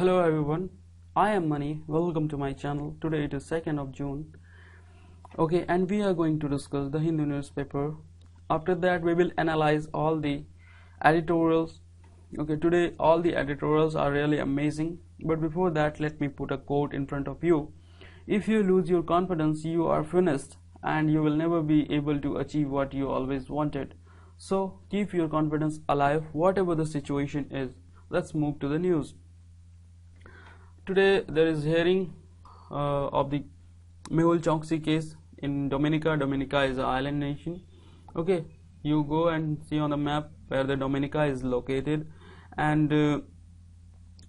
Hello everyone, I am Mani. Welcome to my channel. Today it is 2nd of June. Okay, and we are going to discuss the Hindu newspaper. After that we will analyze all the editorials. Okay, today all the editorials are really amazing. But before that, let me put a quote in front of you. If you lose your confidence, you are finished and you will never be able to achieve what you always wanted. So keep your confidence alive whatever the situation is. Let's move to the news. Today there is hearing of the Mehul Chokshi case in Dominica. Dominica is an island nation. Okay, you go and see on the map where the Dominica is located and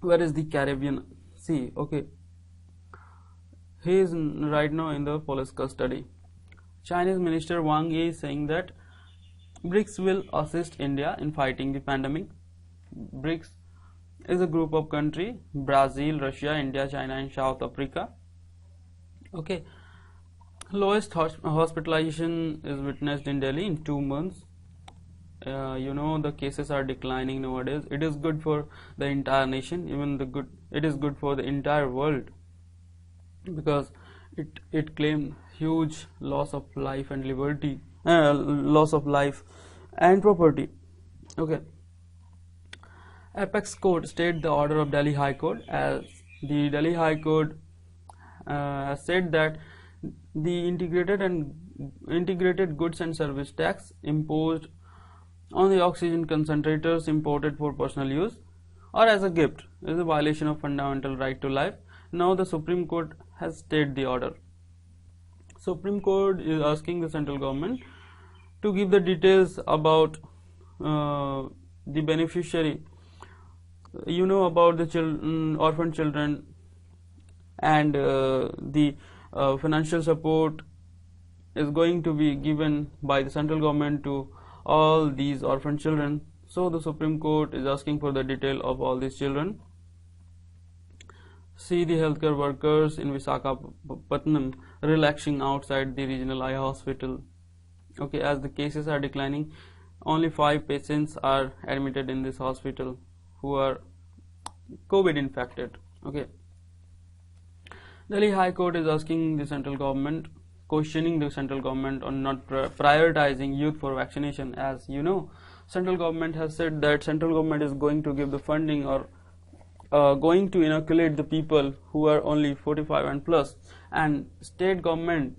where is the Caribbean Sea. Okay, he is right now in the police custody. Chinese Minister Wang Yi is saying that BRICS will assist India in fighting the pandemic. BRICS is a group of countries: Brazil, Russia, India, China and South Africa. Okay, lowest hospitalization is witnessed in Delhi in 2 months. The cases are declining nowadays. It is good for the entire nation, it is good for the entire world, because it claimed huge loss of life and liberty, loss of life and property. Okay, Apex Court stayed the order of Delhi High Court, as the Delhi High Court said that the integrated goods and service tax imposed on the oxygen concentrators imported for personal use or as a gift is a violation of fundamental right to life. Now the Supreme Court has stayed the order. Supreme Court is asking the central government to give the details about the beneficiary, about the orphan children, and the financial support is going to be given by the central government to all these orphan children. So the Supreme Court is asking for the detail of all these children. See the healthcare workers in Visakhapatnam relaxing outside the regional eye hospital. Okay, as the cases are declining, only 5 patients are admitted in this hospital who are COVID infected. Okay, Delhi High Court is asking the central government, questioning the central government on not prioritizing youth for vaccination. As you know, central government has said that central government is going to give the funding or going to inoculate the people who are only 45 and plus, and state government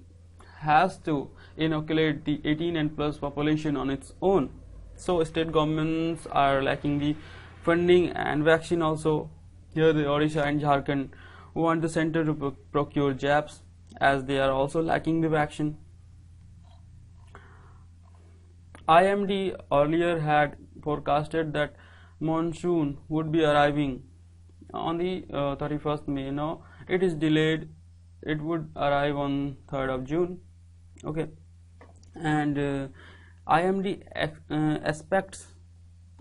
has to inoculate the 18 and plus population on its own. So state governments are lacking the funding and vaccine also. Here the Odisha and Jharkhand want the center to procure jabs, as they are also lacking the vaccine. IMD earlier had forecasted that monsoon would be arriving on the 31st May. Now it is delayed. It would arrive on 3rd of June. Okay, and IMD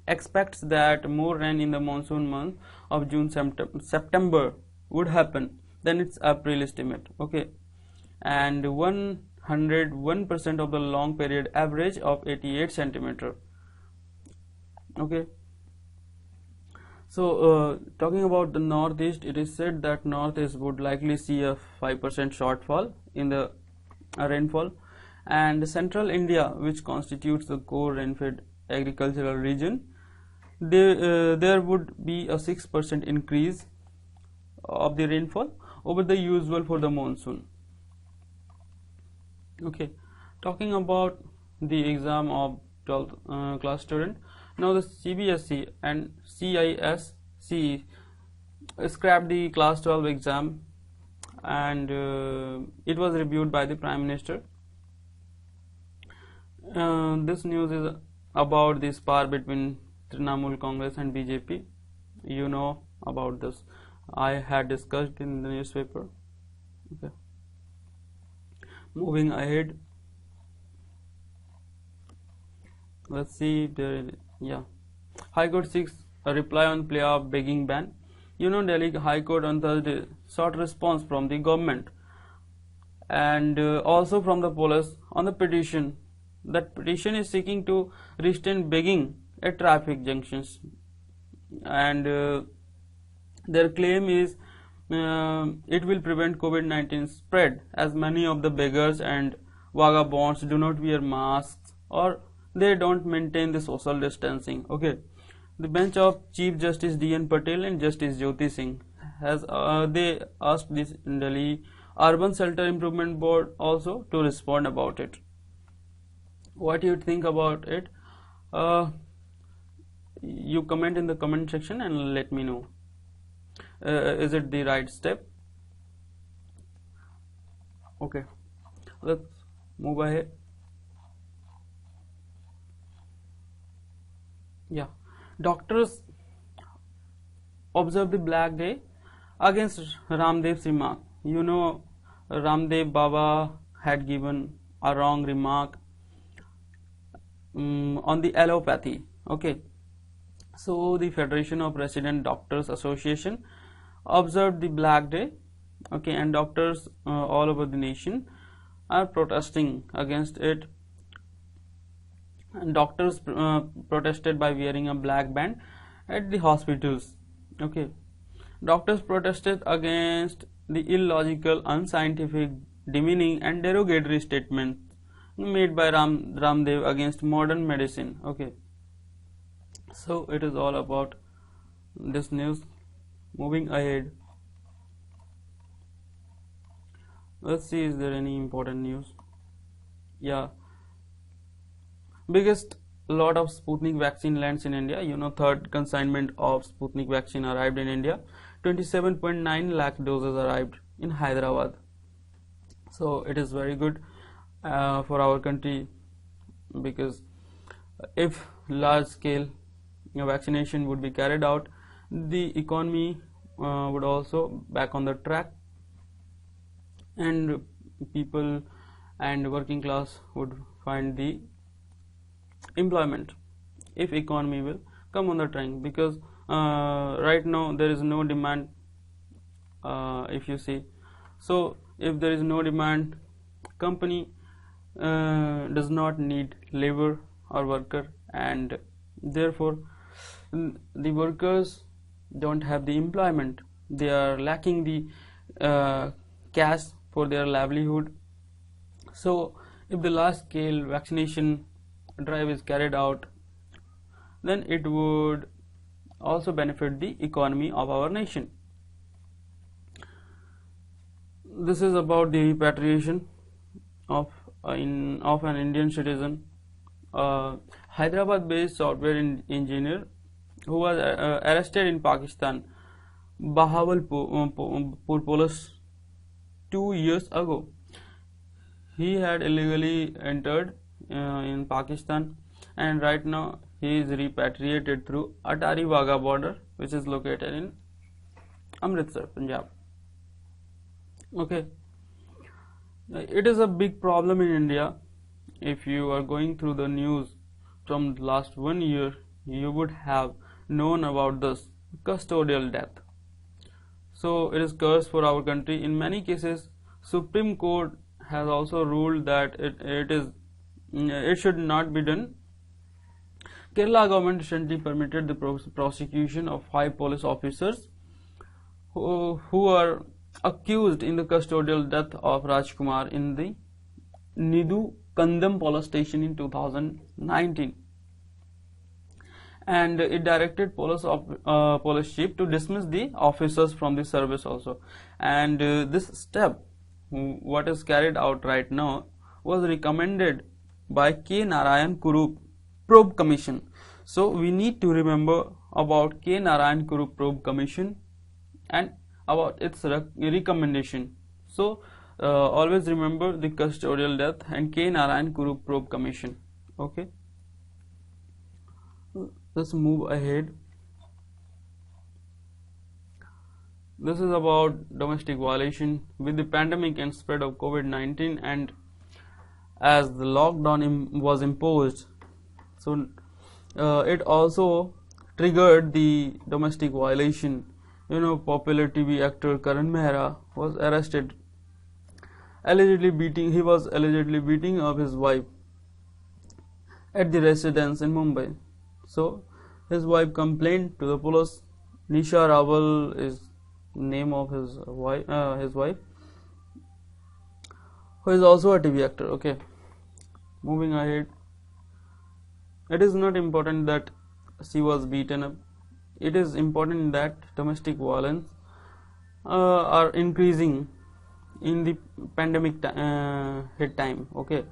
expects that more rain in the monsoon month of June September would happen than its April estimate. Okay, and 101% of the long period average of 88 centimeter. Okay, so talking about the northeast, it is said that northeast would likely see a 5% shortfall in the rainfall, and central India, which constitutes the core rain-fed agricultural region, there would be a 6% increase of the rainfall over the usual for the monsoon. Okay, talking about the exam of 12th class student. Now the CBSE and CISCE scrapped the class 12 exam, and it was reviewed by the Prime Minister. This news is about the spar between Trinamool Congress and BJP. You know about this. I had discussed in the newspaper. Okay, moving ahead, let's see High Court seeks a reply on play-off begging ban. Delhi High Court on Thursday sought response from the government and also from the police on the petition. That petition is seeking to restrain begging at traffic junctions, and Their claim is it will prevent COVID-19 spread, as many of the beggars and vagabonds do not wear masks or they don't maintain the social distancing. Okay, the bench of Chief Justice D.N. Patel and Justice Jyoti Singh has they asked this Delhi Urban Shelter Improvement Board also to respond about it. What you think about it? You comment in the comment section and let me know. Is it the right step? Okay, let's move ahead. Yeah, doctors observe the Black Day against Ramdev's remark. You know, Ramdev Baba had given a wrong remark on the allopathy. Okay, so the Federation of Resident Doctors Association observed the Black Day. Okay, and doctors all over the nation are protesting against it. And doctors protested by wearing a black band at the hospitals. Okay, doctors protested against the illogical, unscientific, demeaning and derogatory statements made by Ramdev against modern medicine. Okay, so it is all about this news. Moving ahead, let's see, is there any important news? Yeah, biggest lot of Sputnik vaccine lands in India. You know, third consignment of Sputnik vaccine arrived in India. 27.9 lakh doses arrived in Hyderabad. So it is very good for our country, because if large scale vaccination would be carried out, the economy would also back on the track, and people and working class would find the employment if economy will come on the track, because right now there is no demand, if you see. So if there is no demand, company does not need labor or worker, and therefore the workers don't have the employment. They are lacking the cash for their livelihood. So if the large scale vaccination drive is carried out, then it would also benefit the economy of our nation. This is about the repatriation of an Indian citizen, Hyderabad-based software engineer who was arrested in Pakistan, Bahawalpur police 2 years ago. He had illegally entered in Pakistan, and right now he is repatriated through Atari Wagah border, which is located in Amritsar, Punjab. Okay, it is a big problem in India. If you are going through the news from the last 1 year, you would have known about this custodial death. So it is curse for our country. In many cases, Supreme Court has also ruled that it should not be done. Kerala government recently permitted the prosecution of 5 police officers who are accused in the custodial death of Rajkumar in the Nidu Kandam police station in 2019, and it directed police chief to dismiss the officers from the service also. And this step, what is carried out right now, was recommended by K. Narayan Kurup Probe Commission. So we need to remember about K. Narayan Kurup Probe Commission and about its recommendation. So always remember the custodial death and K. Narayan Kurup Probe Commission. Okay, let's move ahead. This is about domestic violation. With the pandemic and spread of COVID-19, and as the lockdown was imposed, so it also triggered the domestic violation. You know, popular TV actor Karan Mehra was arrested. He was allegedly beating up his wife at the residence in Mumbai. So his wife complained to the police Nisha Rawal is name of his wife, who is also a TV actor. Okay, moving ahead. It is not important that she was beaten up. It is important that domestic violence are increasing in the pandemic hit time. Okay,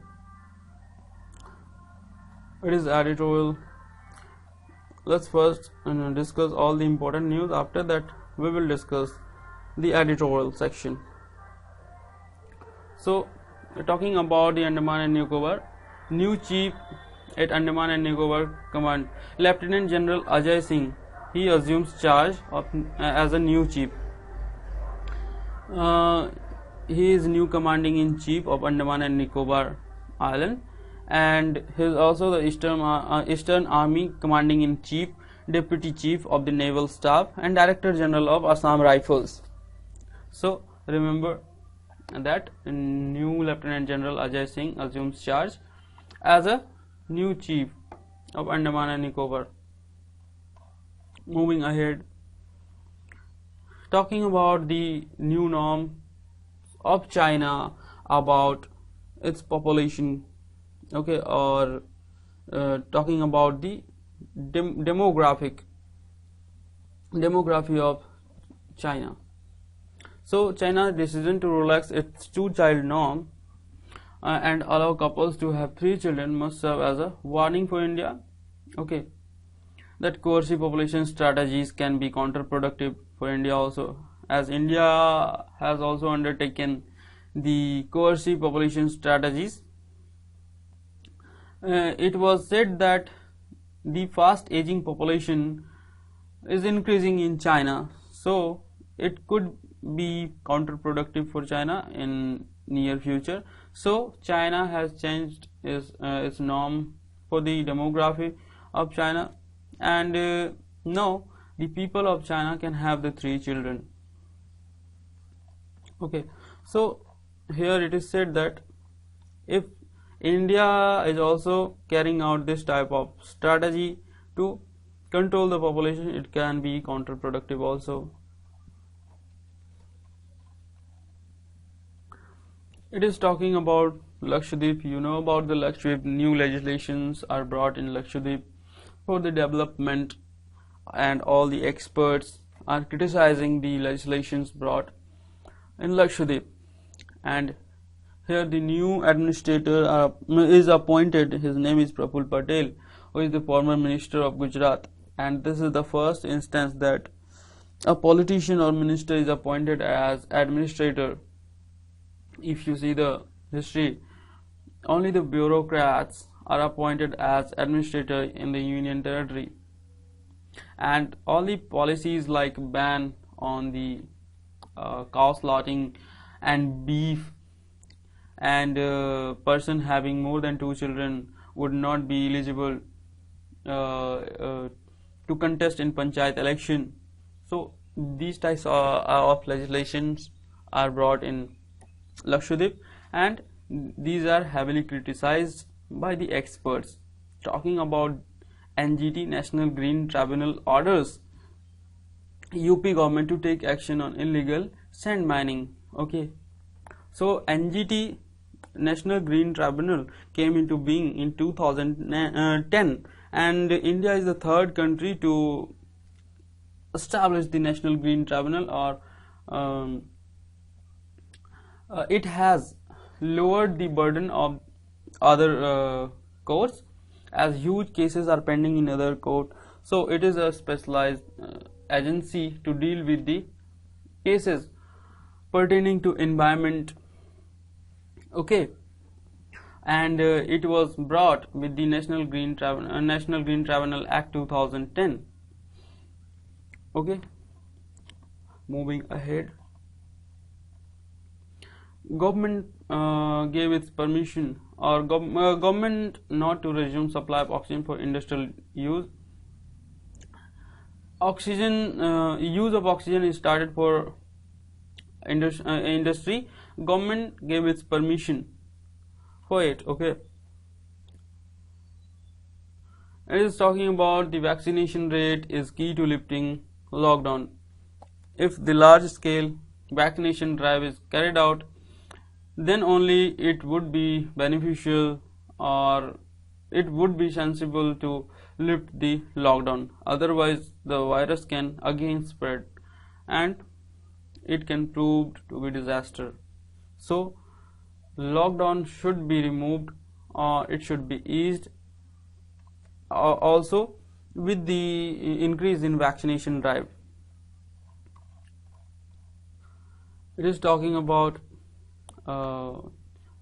it is editorial. Let's first discuss all the important news. After that, we will discuss the editorial section. So, talking about the Andaman and Nicobar, new chief at Andaman and Nicobar Command, Lieutenant General Ajay Singh, he assumes charge of as a new chief. He is new commanding in chief of Andaman and Nicobar Island, and he is also the Eastern Army commanding in chief, deputy chief of the naval staff, and director general of Assam Rifles. So remember that new Lieutenant General Ajay Singh assumes charge as a new chief of Andaman and Nicobar. Moving ahead, talking about the new norm of China about its population. Okay, or talking about the demography of China. So China's decision to relax its two-child norm and allow couples to have 3 children must serve as a warning for India. Okay, that coercive population strategies can be counterproductive for India also, as India has also undertaken the coercive population strategies. It was said that the fast aging population is increasing in China, so it could be counterproductive for China in near future. So China has changed its norm for the demography of China, and now the people of China can have the 3 children. Okay, so here it is said that if India is also carrying out this type of strategy to control the population, it can be counterproductive also. It is talking about Lakshadweep. You know about the Lakshadweep. New legislations are brought in Lakshadweep for the development, and all the experts are criticizing the legislations brought in Lakshadweep. And here the new administrator is appointed. His name is Praful Patel, who is the former minister of Gujarat, and this is the first instance that a politician or minister is appointed as administrator. If you see the history, only the bureaucrats are appointed as administrator in the union territory, and all the policies like ban on the cow slaughtering and beef, and person having more than 2 children would not be eligible to contest in panchayat election. So these types of legislations are brought in Lakshadweep, and these are heavily criticized by the experts. Talking about NGT, National Green Tribunal orders UP government to take action on illegal sand mining. Okay, so NGT, National Green Tribunal, came into being in 2010, and India is the 3rd country to establish the National Green Tribunal, or it has lowered the burden of other courts, as huge cases are pending in other court. So it is a specialized agency to deal with the cases pertaining to environment. Okay, and it was brought with the National Green Tribunal Act 2010. Okay, moving ahead. Government gave its permission, or government not to resume supply of oxygen for industrial use. Use of oxygen is started for industry. Government gave its permission for it. Okay, it is talking about the vaccination rate is key to lifting lockdown. If the large scale vaccination drive is carried out, then only it would be beneficial, or it would be sensible to lift the lockdown. Otherwise, the virus can again spread and it can prove to be disaster. So, lockdown should be removed, or it should be eased. Also, with the increase in vaccination drive. It is talking about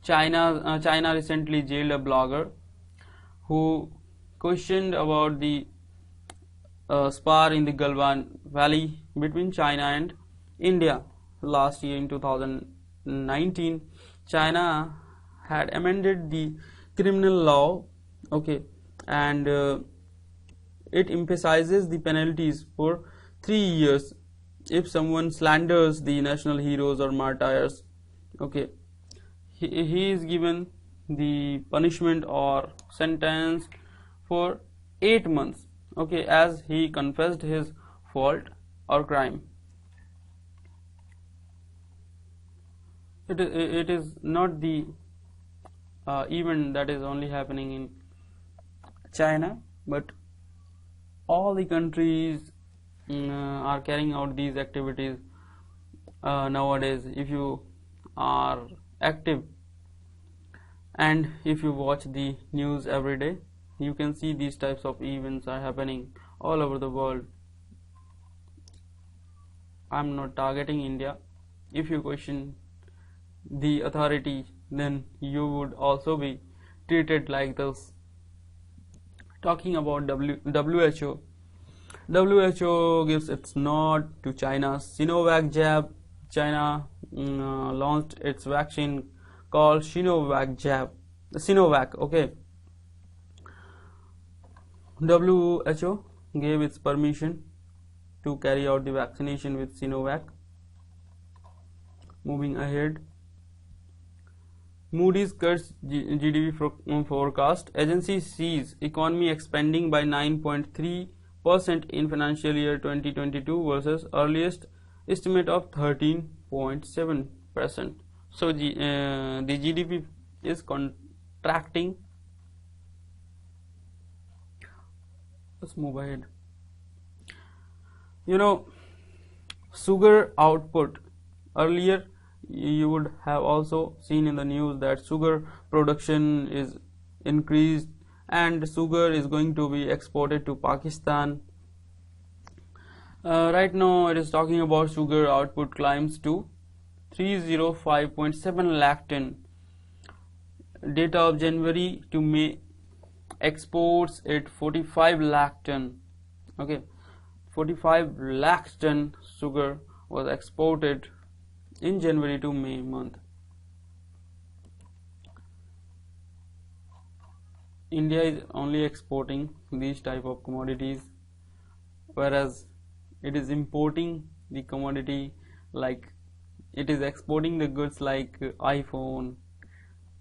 China recently jailed a blogger who questioned about the spar in the Galwan Valley between China and India. Last year in 2019, China had amended the criminal law, okay, and it emphasizes the penalties for 3 years if someone slanders the national heroes or martyrs. Okay, he is given the punishment or sentence for 8 months, okay, as he confessed his fault or crime. It is not the event that is only happening in China, but all the countries are carrying out these activities nowadays. If you are active and if you watch the news every day, you can see these types of events are happening all over the world. I'm not targeting India. If you question the authority, then you would also be treated like this. Talking about WHO. WHO gives its nod to China's Sinovac jab. China launched its vaccine called Sinovac, okay. WHO gave its permission to carry out the vaccination with Sinovac. Moving ahead, Moody's cuts GDP forecast. Agency sees economy expanding by 9.3% in financial year 2022 versus earliest estimate of 13.7%. So the GDP is contracting. Let's move ahead. Sugar output. Earlier, you would have also seen in the news that sugar production is increased and sugar is going to be exported to Pakistan. Right now, it is talking about sugar output climbs to 305.7 lakh ton. Data of January to May exports at 45 lakh ton. Okay, 45 lakh ton sugar was exported in January to May month. India is only exporting these type of commodities, whereas it is importing the commodity, like it is exporting the goods like iPhone,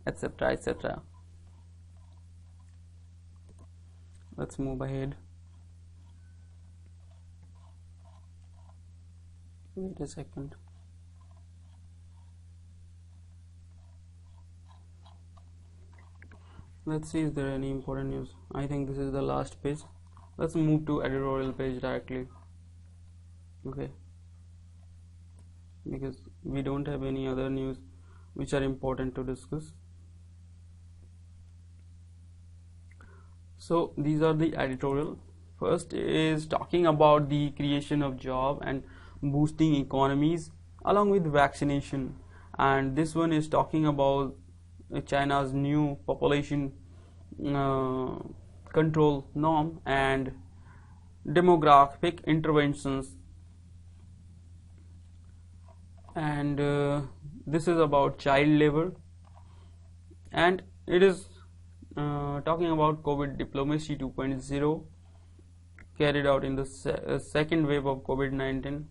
etc., etc. Let's move ahead. Wait a second. Let's see, is there any important news? I think this is the last page. Let's move to editorial page directly. Okay, because we don't have any other news which are important to discuss. So these are the editorial. First is talking about the creation of job and boosting economies along with vaccination, and this one is talking about China's new population control norm and demographic interventions, and this is about child labor, and it is talking about COVID diplomacy 2.0 carried out in the second wave of COVID-19,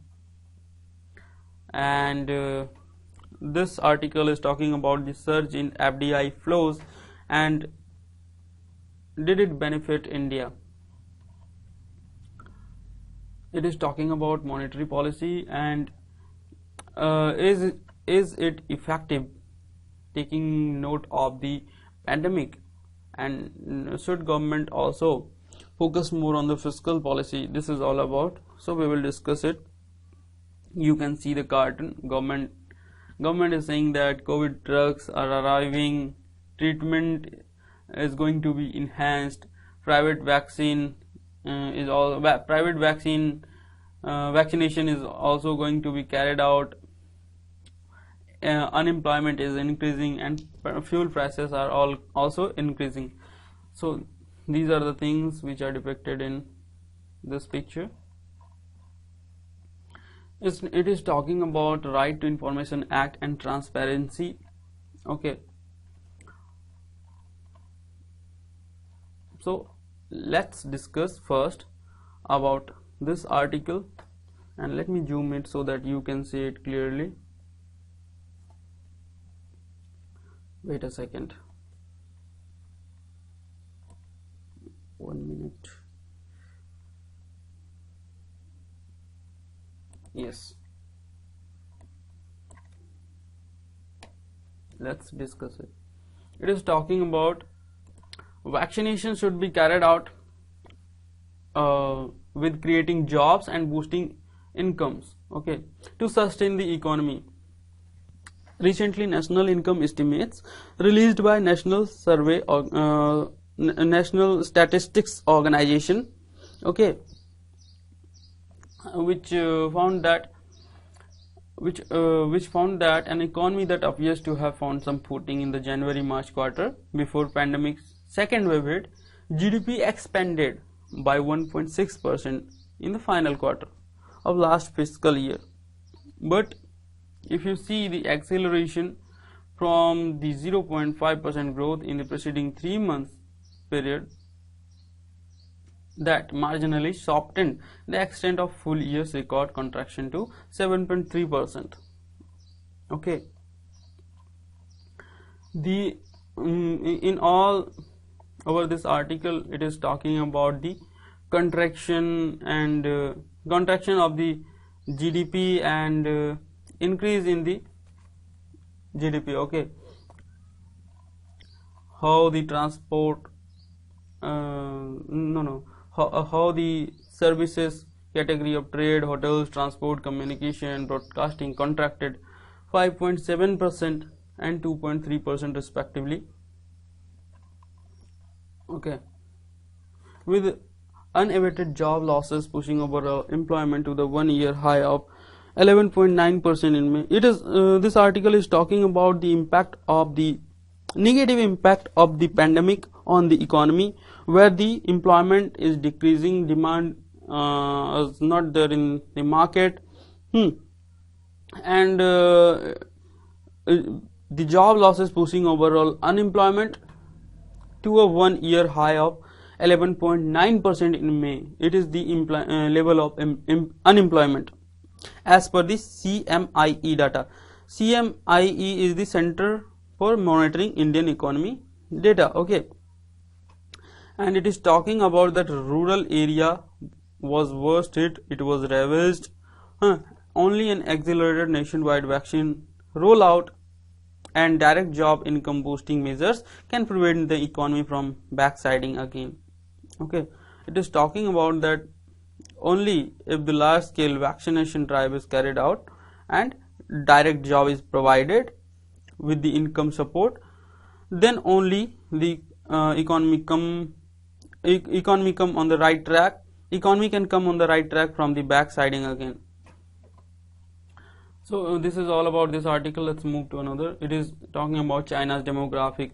and this article is talking about the surge in FDI flows and did it benefit India. it is talking about monetary policy and is it effective, taking note of the pandemic, and should government also focus more on the fiscal policy. This is all about, so we will discuss it. You can see the cartoon. Government is saying that COVID drugs are arriving, treatment is going to be enhanced, private vaccination is also going to be carried out, unemployment is increasing, and fuel prices are also increasing. So these are the things which are depicted in this picture. It is talking about Right to Information Act and transparency. Okay, so let's discuss first about this article, and let me zoom it so that you can see it clearly. Wait a second, 1 minute. Yes, let's discuss it. It is talking about vaccination should be carried out with creating jobs and boosting incomes, okay, to sustain the economy. Recently, national income estimates released by National Statistics Organization, okay, which found that an economy that appears to have found some footing in the January-March quarter before pandemic's second wave hit, GDP expanded by 1.6% in the final quarter of last fiscal year. But if you see the acceleration from the 0.5% growth in the preceding 3 months period, that marginally softened the extent of full year's record contraction to 7.3%. Okay, in all over this article, it is talking about the contraction and contraction of the GDP and increase in the GDP. Okay, how the transport how the services category of trade, hotels, transport, communication, broadcasting contracted 5.7% and 2.3% respectively. Okay, with unabated job losses pushing overall employment to the 1-year high of 11.9% in May. It is this article is talking about the negative impact of the pandemic on the economy, where the employment is decreasing, demand is not there in the market, and the job losses pushing overall unemployment to a 1-year high of 11.9% in May. It is the level of unemployment as per the CMIE data. CMIE is the Center for Monitoring Indian Economy data. Okay, and it is talking about that rural area was worst hit. It was ravaged. Only an accelerated nationwide vaccine rollout and direct job income boosting measures can prevent the economy from backsliding again. Okay, it is talking about that only if the large scale vaccination drive is carried out and direct job is provided with the income support, then only the economy can come on the right track from the backsliding again. So this is all about this article. Let's move to another. It is talking about China's demography.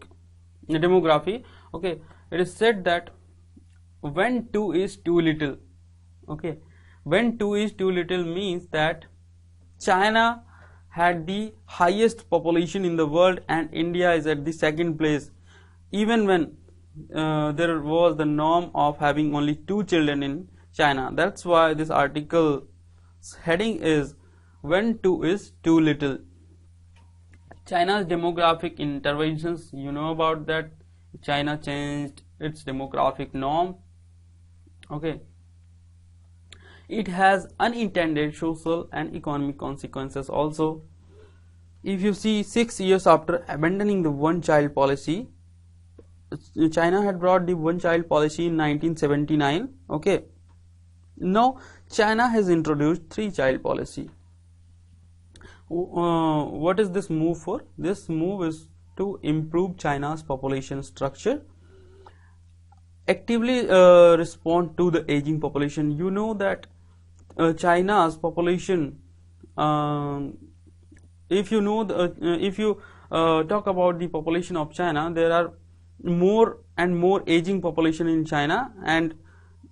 Okay, it is said that when 2 is too little. Okay, when 2 is too little means that China had the highest population in the world and India is at the second place, even when there was the norm of having only 2 children in China. That's why this article's heading is when 2 is too little. China's demographic interventions, you know about that. China changed its demographic norm. Okay, it has unintended social and economic consequences also. If you see, 6 years after abandoning the one child policy, China had brought the one child policy in 1979. Okay, now China has introduced three child policy. What is this move for? This move is to improve China's population structure, actively respond to the aging population. You know that China's population, if you talk about the population of China, there are more and more aging population in China, and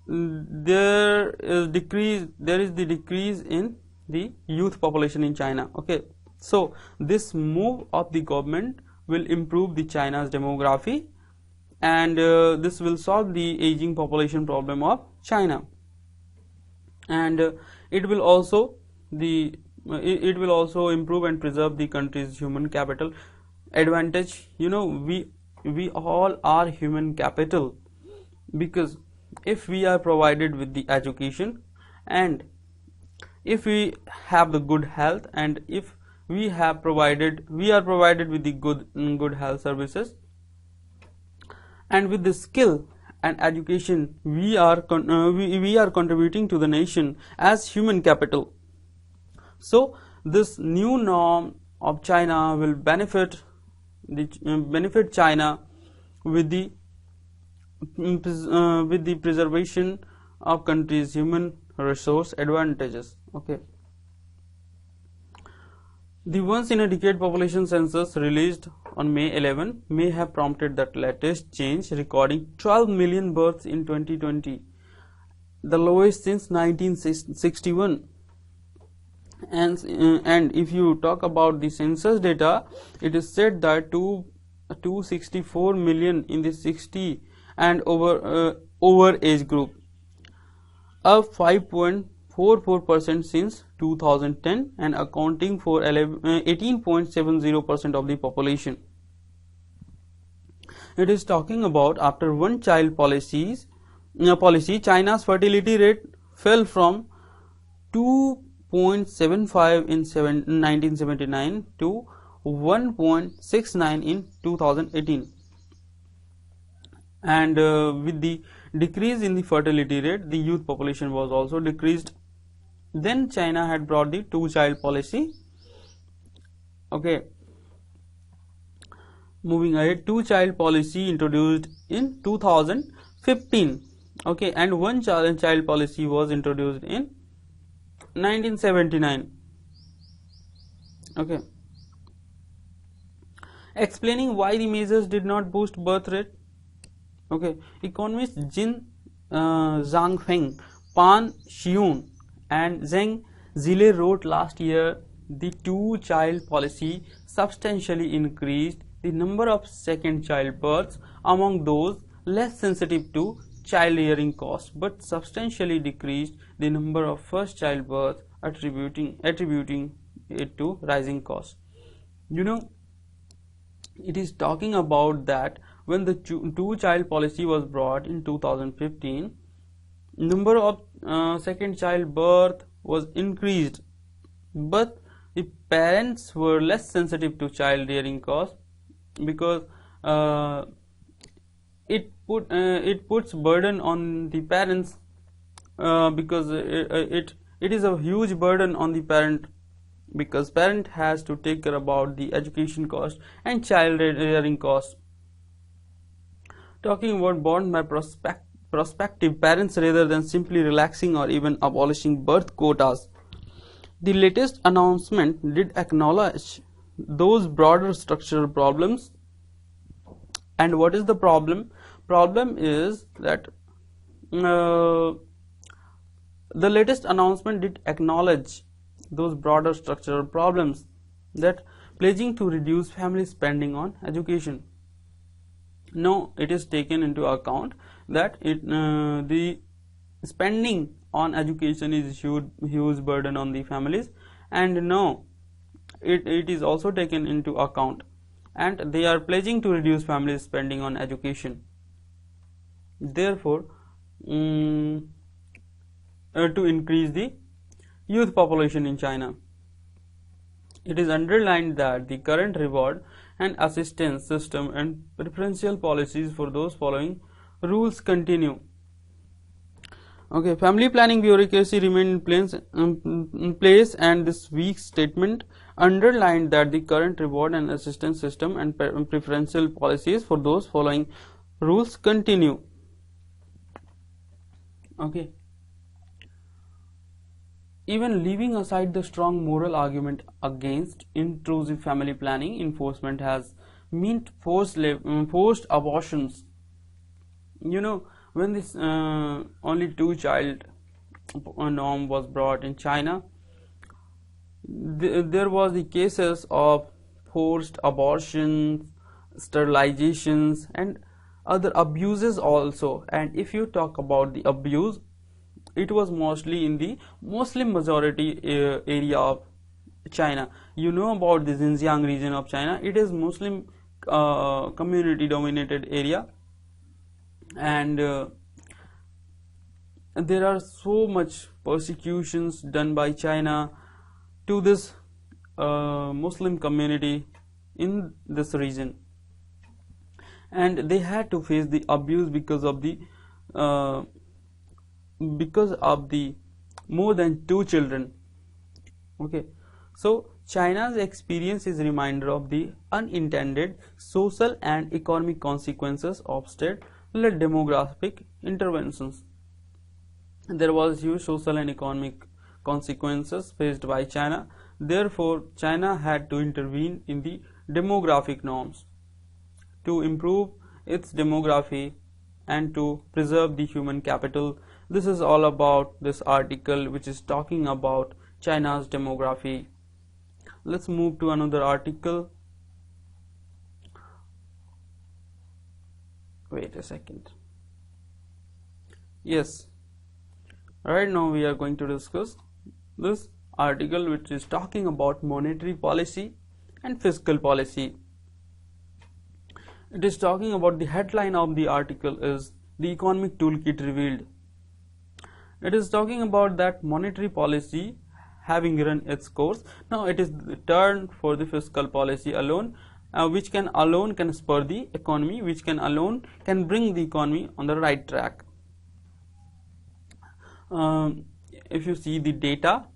there is the decrease in the youth population in China. Okay, so this move of the government will improve the China's demography, and this will solve the aging population problem of China, and it will also improve and preserve the country's human capital advantage. You know, we all are human capital, because if we are provided with the education, and if we have the good health, and if we are provided with the good health services, and with the skill and education, we are contributing to the nation as human capital. So this new norm of China will benefit China with the preservation of country's human resource advantages. Okay, the once in a decade population census released on May 11 may have prompted that latest change, recording 12 million births in 2020, the lowest since 1961. And if you talk about the census data, it is said that 264 million in the 60 and over age group, up 5.44% since 2010, and accounting for 18.70% of the population. It is talking about after one child policy, China's fertility rate fell from 2.75 in 1979 to 1.69 in 2018, and with the decrease in the fertility rate, the youth population was also decreased. Then China had brought the two-child policy. Okay, moving ahead, two-child policy introduced in 2015. Okay, and one child policy was introduced in 1979. Okay, explaining why the measures did not boost birth rate. Okay, economists Jin Zhangfeng, Pan Xiun, and Zheng Zile wrote last year the two-child policy substantially increased the number of second child births among those less sensitive to child-rearing costs, but substantially decreased the number of first child births, attributing it to rising costs. You know, it is talking about that when the two-child policy was brought in 2015, number of second child birth was increased, but the parents were less sensitive to child rearing costs, because it puts burden on the parents, because it is a huge burden on the parent, because parent has to take care about the education cost and child rearing costs. Talking about born by prospective parents rather than simply relaxing or even abolishing birth quotas, the latest announcement did acknowledge those broader structural problems. And what is the problem? Problem is that the latest announcement did acknowledge those broader structural problems, that pledging to reduce family spending on education. Now it is taken into account that the spending on education is huge burden on the families, and now it is also taken into account, and they are pledging to reduce family spending on education. Therefore, to increase the youth population in China. It is underlined that the current reward and assistance system and preferential policies for those following rules continue. Okay, family planning bureaucracy remained in place, and this week's statement underlined that the current reward and assistance system and preferential policies for those following rules continue. Okay. Even leaving aside the strong moral argument against intrusive family planning, enforcement has meant forced abortions. You know, when this only 2-child norm was brought in China, there was the cases of forced abortions, sterilizations, and other abuses also. And if you talk about the abuse, it was mostly in the Muslim majority area of China. You know about the Xinjiang region of China. It is Muslim community dominated area, and there are so much persecutions done by China to this Muslim community in this region, and they had to face the abuse because of the more than 2 children. Okay, so China's experience is a reminder of the unintended social and economic consequences of state-led demographic interventions. There was huge social and economic consequences faced by China. Therefore, China had to intervene in the demographic norms to improve its demography and to preserve the human capital. This is all about this article, which is talking about China's demography. Let's move to another article. Wait a second. Yes, right now we are going to discuss this article, which is talking about monetary policy and fiscal policy. It is talking about, the headline of the article is "The Economic Toolkit Revealed." It is talking about that monetary policy having run its course, now it is the turn for the fiscal policy alone, which can spur the economy, which can bring the economy on the right track. If you see the data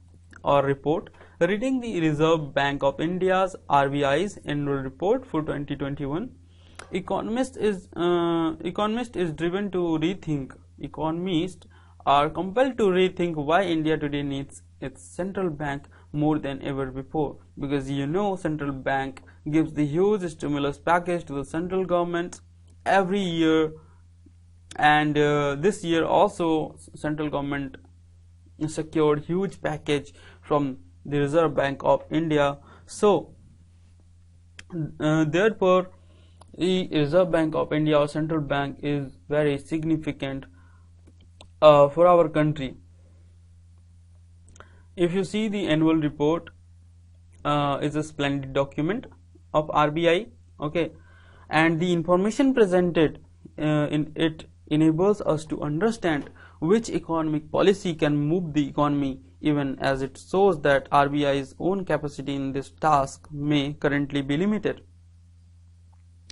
or report, reading the Reserve Bank of India's RBI's annual report for 2021, economists is driven to rethink. Economists are compelled to rethink why India today needs its central bank more than ever before, because central bank gives the huge stimulus package to the central government every year, and this year also central government secured huge package from the Reserve Bank of India. So therefore the Reserve Bank of India or central bank is very significant for our country. If you see the annual report, is a splendid document of RBI, okay, and the information presented in it enables us to understand which economic policy can move the economy, even as it shows that RBI's own capacity in this task may currently be limited.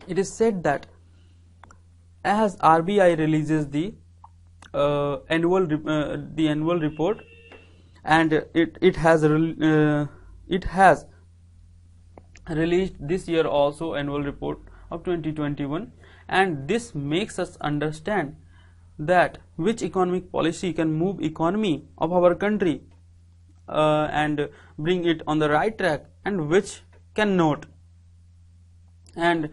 It is said that as RBI releases the annual report, and it has released this year also annual report of 2021, and this makes us understand that which economic policy can move economy of our country and bring it on the right track, and which cannot. And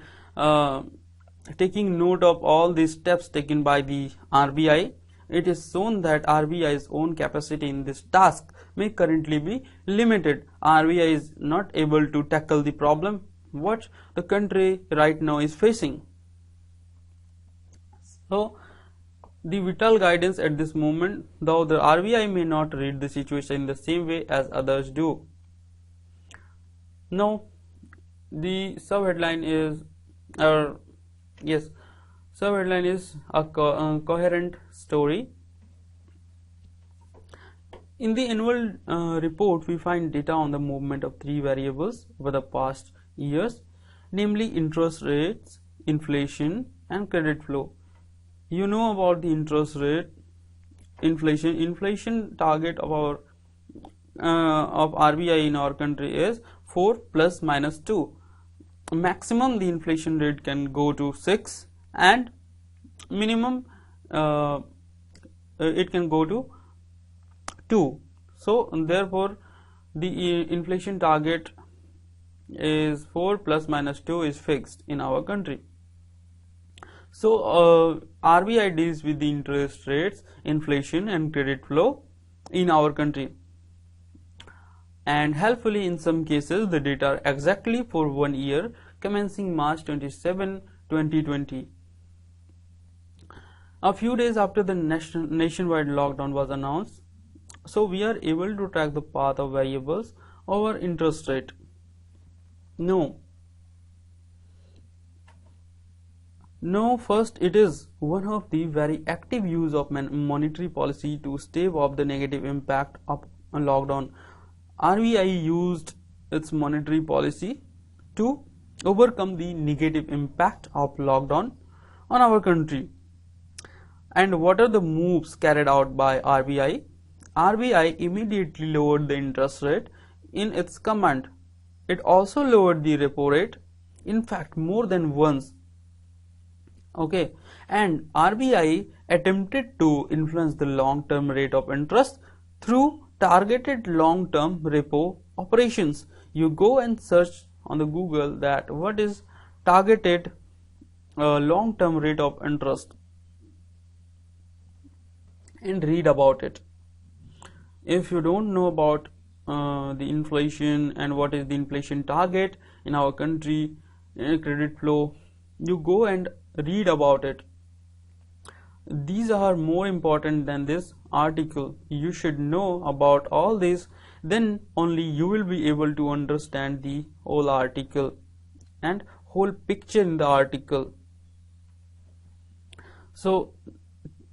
taking note of all these steps taken by the RBI, it is shown that RBI's own capacity in this task may currently be limited. RBI is not able to tackle the problem what the country right now is facing. So the vital guidance at this moment, though the RBI may not read the situation in the same way as others do. Now the sub-headline is a coherent story. In the annual report, we find data on the movement of three variables over the past years, namely interest rates, inflation, and credit flow. You know about the interest rate, inflation target of our of RBI in our country is 4 plus minus 2. Maximum the inflation rate can go to 6, and minimum it can go to 2. So therefore the inflation target is 4 plus minus 2 is fixed in our country. So RBI deals with the interest rates, inflation, and credit flow in our country, and helpfully in some cases the data are exactly for 1 year commencing March 27, 2020. A few days after the nationwide lockdown was announced, so we are able to track the path of variables over interest rate. No, first it is one of the very active use of monetary policy to stave off the negative impact of a lockdown. RBI used its monetary policy to overcome the negative impact of lockdown on our country. And what are the moves carried out by RBI? RBI immediately lowered the interest rate in its command. It also lowered the repo rate, in fact more than once. Okay, and RBI attempted to influence the long-term rate of interest through targeted long-term repo operations. You go and search on the Google that what is targeted long-term rate of interest and read about it. If you don't know about the inflation and what is the inflation target in our country, credit flow, you go and read about it. These are more important than this article. You should know about all this, then only you will be able to understand the whole article and whole picture in the article. So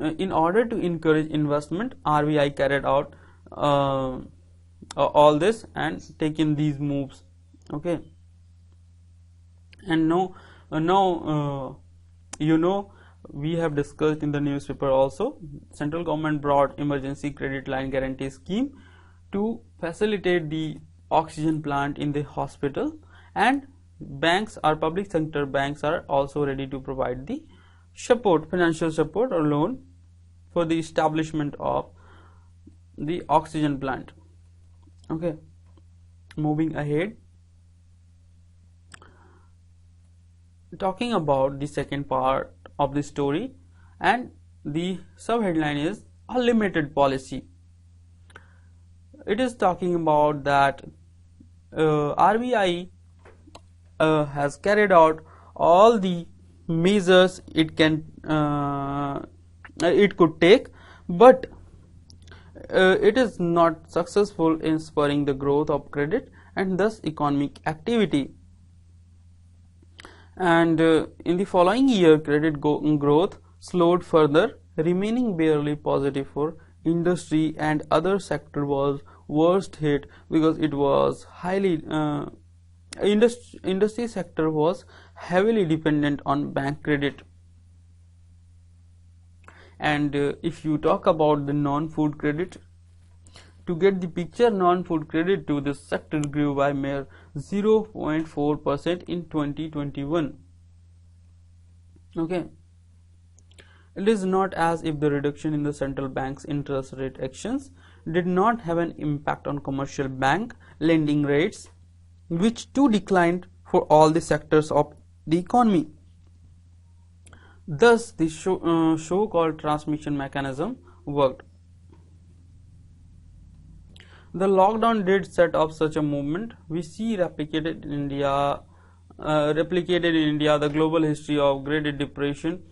in order to encourage investment, RBI carried out all this and taken these moves. Okay, and now you know, we have discussed in the newspaper also, central government brought emergency credit line guarantee scheme to facilitate the oxygen plant in the hospital, and banks, our public sector banks, are also ready to provide the support, financial support or loan for the establishment of the oxygen plant. Okay, moving ahead, talking about the second part of the story, and the subheadline is unlimited policy. It is talking about that RBI has carried out all the measures it could take, but it is not successful in spurring the growth of credit and thus economic activity. And in the following year, credit growth slowed further, remaining barely positive for industry, and other sector was worst hit because it was highly industry sector was heavily dependent on bank credit. And if you talk about the non-food credit, to get the picture, non-food credit to this sector grew by mere 0.4% in 2021. Okay, it is not as if the reduction in the central bank's interest rate actions did not have an impact on commercial bank lending rates, which too declined for all the sectors of the economy. Thus, the so-called transmission mechanism worked. The lockdown did set off such a movement. We see replicated in India the global history of Great Depression.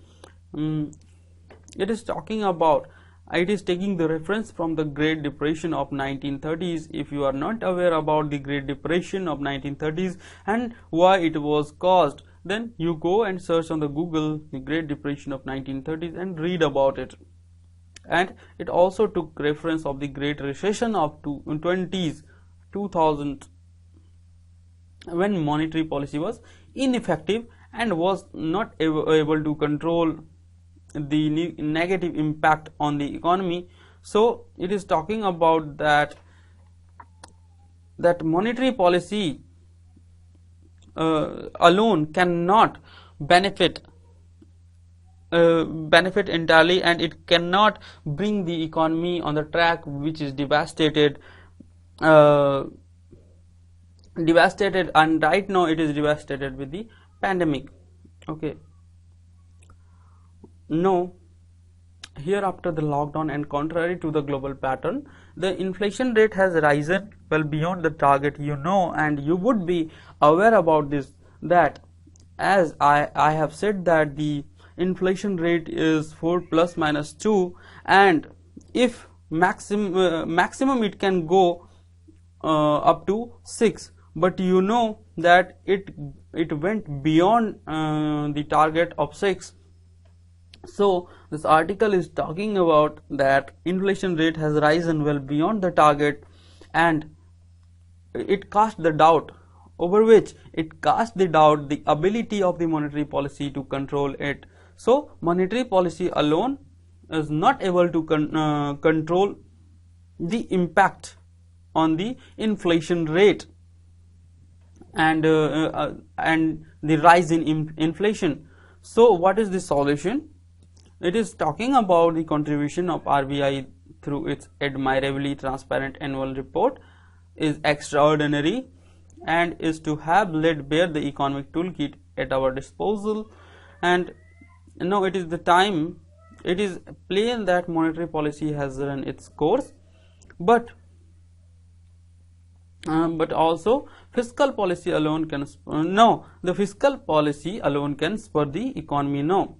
It is talking about, it is taking the reference from the Great Depression of 1930s. If you are not aware about the Great Depression of 1930s and why it was caused, then you go and search on the Google the Great Depression of 1930s and read about it. and it also took reference of the Great Recession of 2000, when monetary policy was ineffective and was not able to control the negative impact on the economy. So it is talking about that monetary policy alone cannot benefit entirely, and it cannot bring the economy on the track which is devastated, and right now it is devastated with the pandemic. Okay. Now, here after the lockdown, and contrary to the global pattern, the inflation rate has risen well beyond the target, and you would be aware about this, that as I have said that the inflation rate is 4 plus minus 2, and if maximum it can go up to 6, but that it went beyond the target of 6. So this article is talking about that inflation rate has risen well beyond the target, and it cast the doubt the ability of the monetary policy to control it. So monetary policy alone is not able to control the impact on the inflation rate and the rise in inflation. So what is the solution? It is talking about the contribution of RBI through its admirably transparent annual report is extraordinary, and is to have laid bare the economic toolkit at our disposal. And now it is the time. It is plain that monetary policy has run its course, but also fiscal policy alone can the fiscal policy alone can spur the economy. No,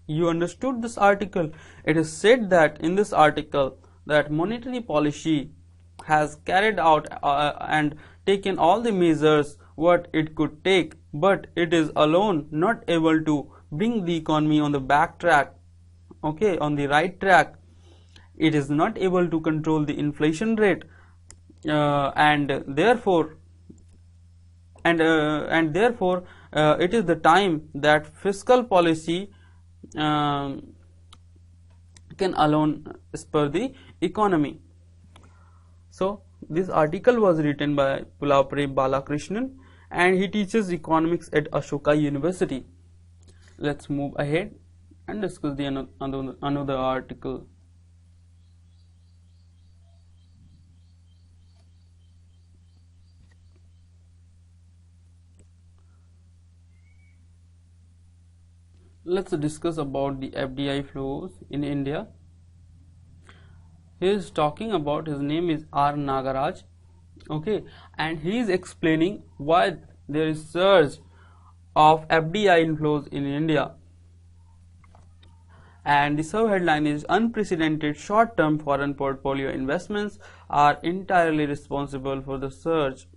you understood this article. It is said that in this article that monetary policy has carried out and taken all the measures what it could take, but it is alone not able to bring the economy on the back track, okay, on the right track. It is not able to control the inflation rate, and therefore it is the time that fiscal policy can alone spur the economy. So this article was written by Pulapre Balakrishnan, and he teaches economics at Ashoka University. Let's move ahead and discuss the another article. Let's discuss about the FDI flows in India. He is talking about, his name is R. Nagaraj, okay, and he is explaining why there is surge of FDI inflows in India. And the sub-headline is unprecedented short-term foreign portfolio investments are entirely responsible for the surge.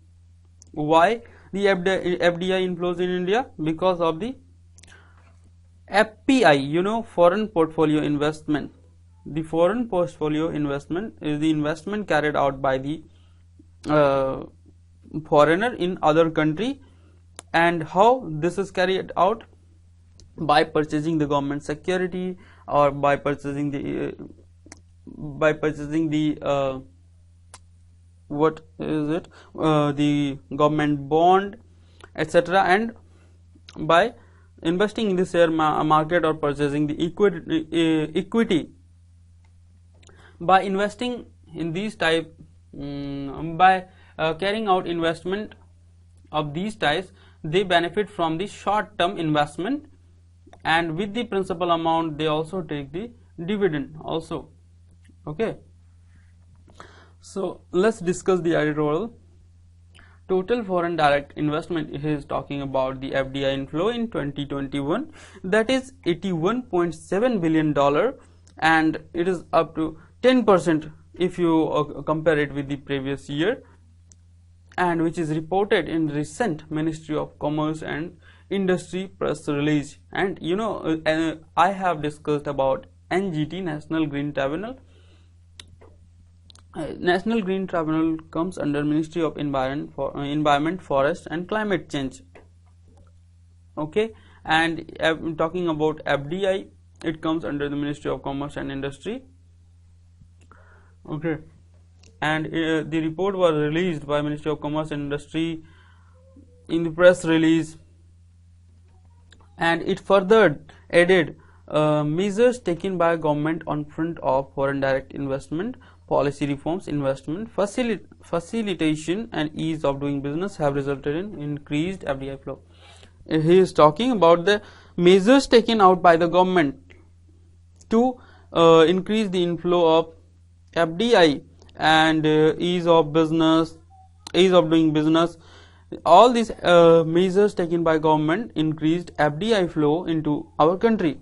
Why the FDI inflows in India? Because of the FPI, foreign portfolio investment. The foreign portfolio investment is the investment carried out by the foreigner in other country, and how this is carried out? By purchasing the government security, or by purchasing the what is it, the government bond, etc., and by investing in the share market or purchasing the equity. By investing in these type, by carrying out investment of these types, they benefit from the short term investment, and with the principal amount they also take the dividend also. Okay, so let's discuss the editorial. Total foreign direct investment, he is talking about the FDI inflow in 2021, that is $81.7 billion, and it is up to 10% if you compare it with the previous year, and which is reported in recent Ministry of Commerce and Industry press release. And I have discussed about NGT, National Green Tribunal. National Green Tribunal comes under Ministry of Environment, Forest and Climate Change. Okay, and talking about FDI, it comes under the Ministry of Commerce and Industry. Okay, and the report was released by Ministry of Commerce and Industry in the press release, and it further added measures taken by government on front of foreign direct investment, policy reforms, investment facilitation and ease of doing business have resulted in increased FDI flow. He is talking about the measures taken out by the government to increase the inflow of FDI and ease of doing business. All these measures taken by government increased FDI flow into our country.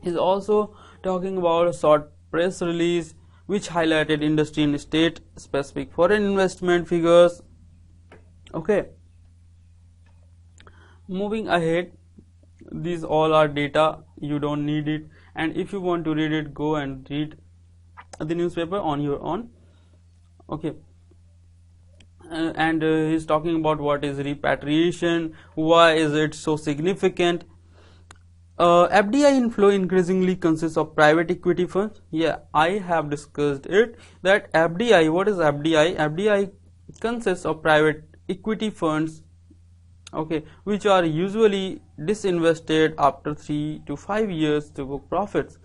He is also talking about a short press release which highlighted industry and state specific foreign investment figures. Okay, moving ahead, these all are data, you don't need it, and if you want to read it, go and read the newspaper on your own. Okay, and he's talking about what is repatriation, why is it so significant. FDI inflow increasingly consists of private equity funds. Yeah, I have discussed it, that FDI, what is FDI? FDI consists of private equity funds, okay, which are usually disinvested after 3 to 5 years to book profits.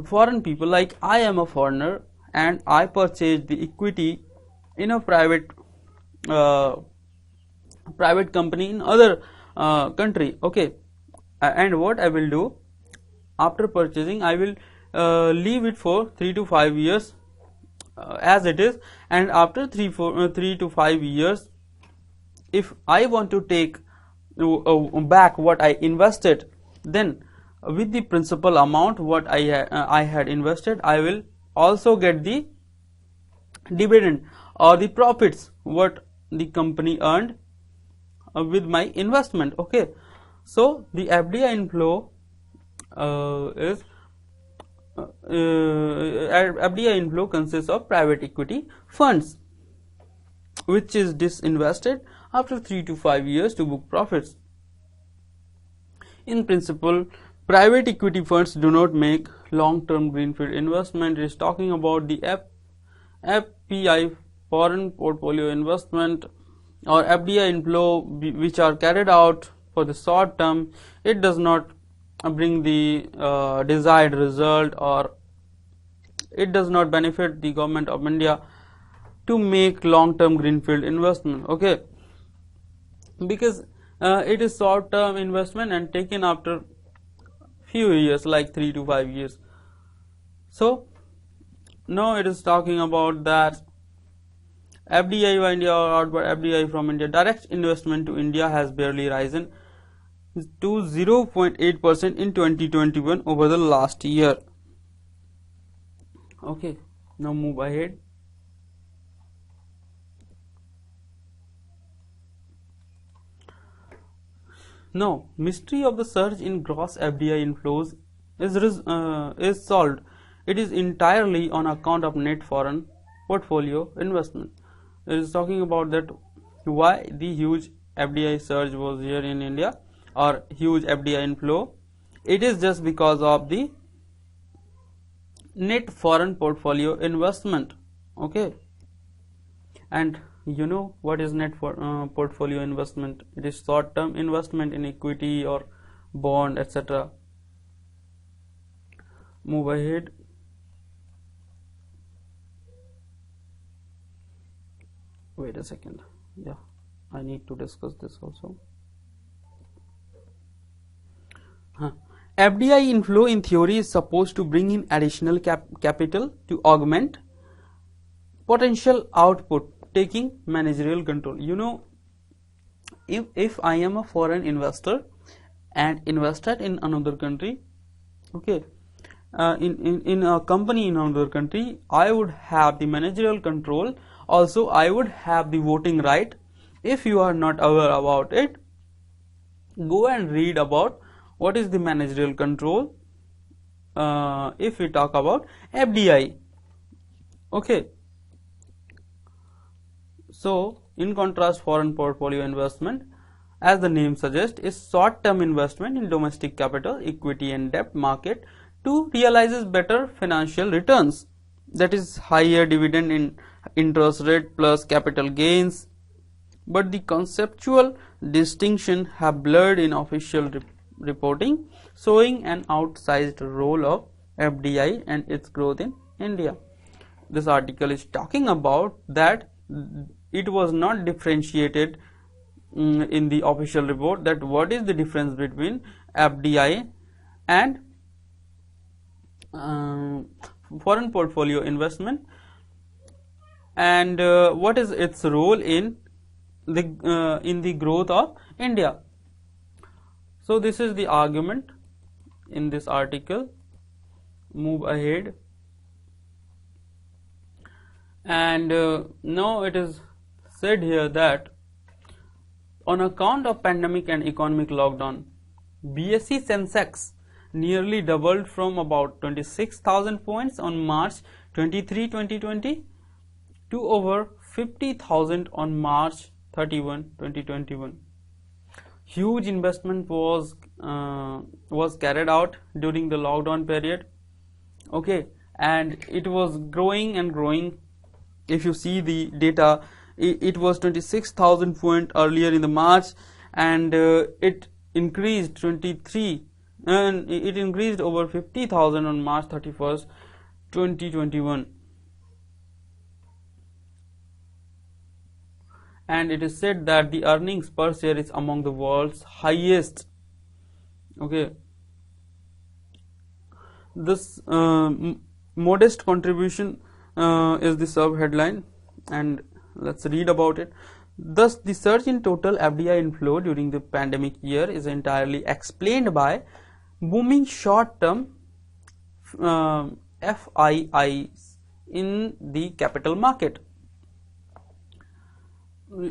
Foreign people, like I am a foreigner and I purchased the equity in a private company in other country. Okay, and what I will do after purchasing, I will leave it for 3 to 5 years as it is, and after 3 to 5 years, if I want to take back what I invested, then with the principal amount what I had invested, I will also get the dividend or the profits what the company earned with my investment. Okay, so the FDI inflow FDI inflow consists of private equity funds which is disinvested after 3 to 5 years to book profits. In principle, private equity funds do not make long-term greenfield investment. It is talking about the FPI, foreign portfolio investment, or FDI inflow which are carried out for the short term. It does not bring the desired result, or it does not benefit the government of India to make long-term greenfield investment. Okay, because it is short-term investment and taken after few years, like 3 to 5 years. So now it is talking about that FDI by India or outward FDI from India, direct investment to India has barely risen to 0.8% in 2021 over the last year. Okay, now move ahead. Now, mystery of the surge in gross FDI inflows is solved. It is entirely on account of net foreign portfolio investment. It is talking about that why the huge FDI surge was here in India, or huge FDI inflow. It is just because of the net foreign portfolio investment. Okay, and you know what is net portfolio investment? It is short-term investment in equity or bond, etc. Move ahead. Wait a second. Yeah, I need to discuss this also. FDI inflow in theory is supposed to bring in additional capital to augment potential output, taking managerial control. You know, if I am a foreign investor and invested in another country, okay, in a company in another country, I would have the managerial control. Also, I would have the voting right. If you are not aware about it, go and read about what is the managerial control if we talk about FDI. Okay, so in contrast, foreign portfolio investment, as the name suggests, is short-term investment in domestic capital, equity and debt market to realizes better financial returns, that is higher dividend in interest rate plus capital gains. But the conceptual distinction have blurred in official reporting, showing an outsized role of FDI and its growth in India. This article is talking about that it was not differentiated in the official report, that what is the difference between FDI and foreign portfolio investment, and what is its role in the growth of India. So this is the argument in this article. Move ahead, and now it is said here that on account of pandemic and economic lockdown, BSE Sensex nearly doubled from about 26,000 points on March 23, 2020 to over 50,000 on March 31, 2021. Huge investment was carried out during the lockdown period. Okay, and it was growing and growing. If you see the data, it was 26,000 point earlier in the March, and it increased 23, and it increased over 50,000 on March 31st, 2021. And it is said that the earnings per share is among the world's highest. Okay, this modest contribution is the sub headline, and let's read about it. Thus, the surge in total FDI inflow during the pandemic year is entirely explained by booming short-term FIIs in the capital market.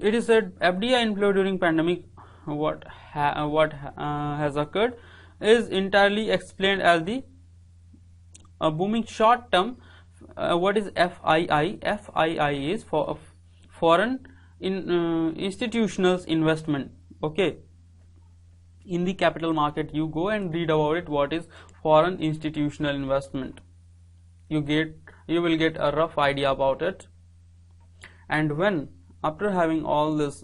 It is said FDI inflow during pandemic, what has occurred, is entirely explained as the booming short-term. What is FII? FII is for foreign institutional investment. Okay, in the capital market, you go and read about it. What is foreign institutional investment? You will get a rough idea about it. And when after having all this,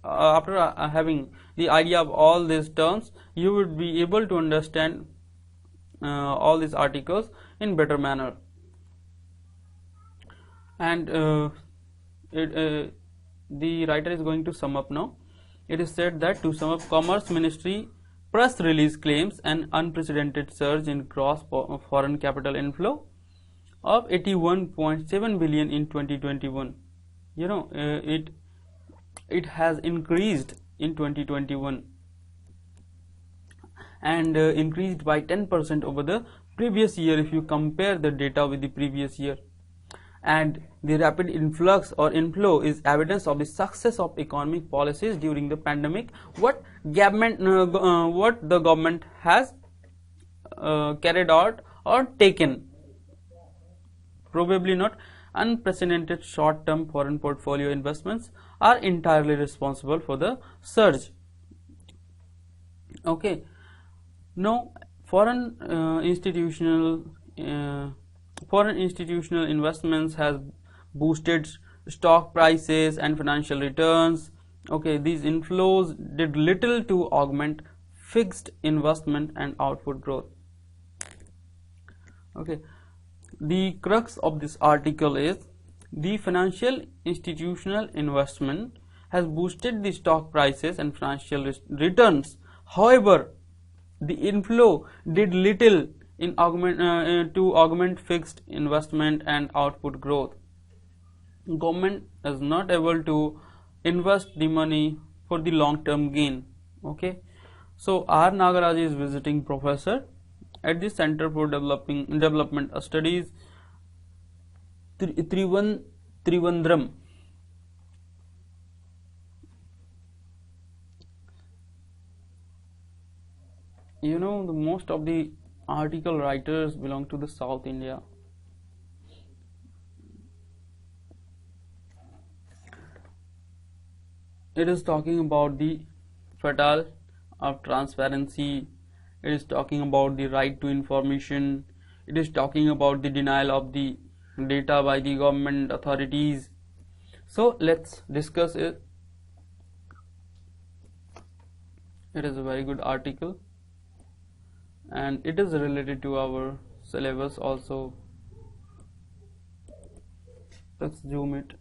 after having the idea of all these terms, you would be able to understand all these articles in better manner. And the writer is going to sum up now. It is said that, to sum up, Commerce Ministry press release claims an unprecedented surge in gross foreign capital inflow of 81.7 billion in 2021. You know, it has increased in 2021 and increased by 10% over the previous year if you compare the data with the previous year. And the rapid influx or inflow is evidence of the success of economic policies during the pandemic. What the government has carried out or taken. Probably not. Unprecedented short-term foreign portfolio investments are entirely responsible for the surge. Okay, now foreign institutional investments has boosted stock prices and financial returns. Okay, these inflows did little to augment fixed investment and output growth. Okay, the crux of this article is the financial institutional investment has boosted the stock prices and financial returns. However, the inflow did little in to augment fixed investment and output growth. Government is not able to invest the money for the long-term gain. Okay, so R. Nagaraj is visiting professor at the Center for Development Studies, Trivandrum. You know, the most of the article writers belong to the South India. It is talking about the fatal of transparency. It is talking about the right to information. It is talking about the denial of the data by the government authorities. So let's discuss it. It is a very good article and it is related to our syllabus also. Let's zoom it.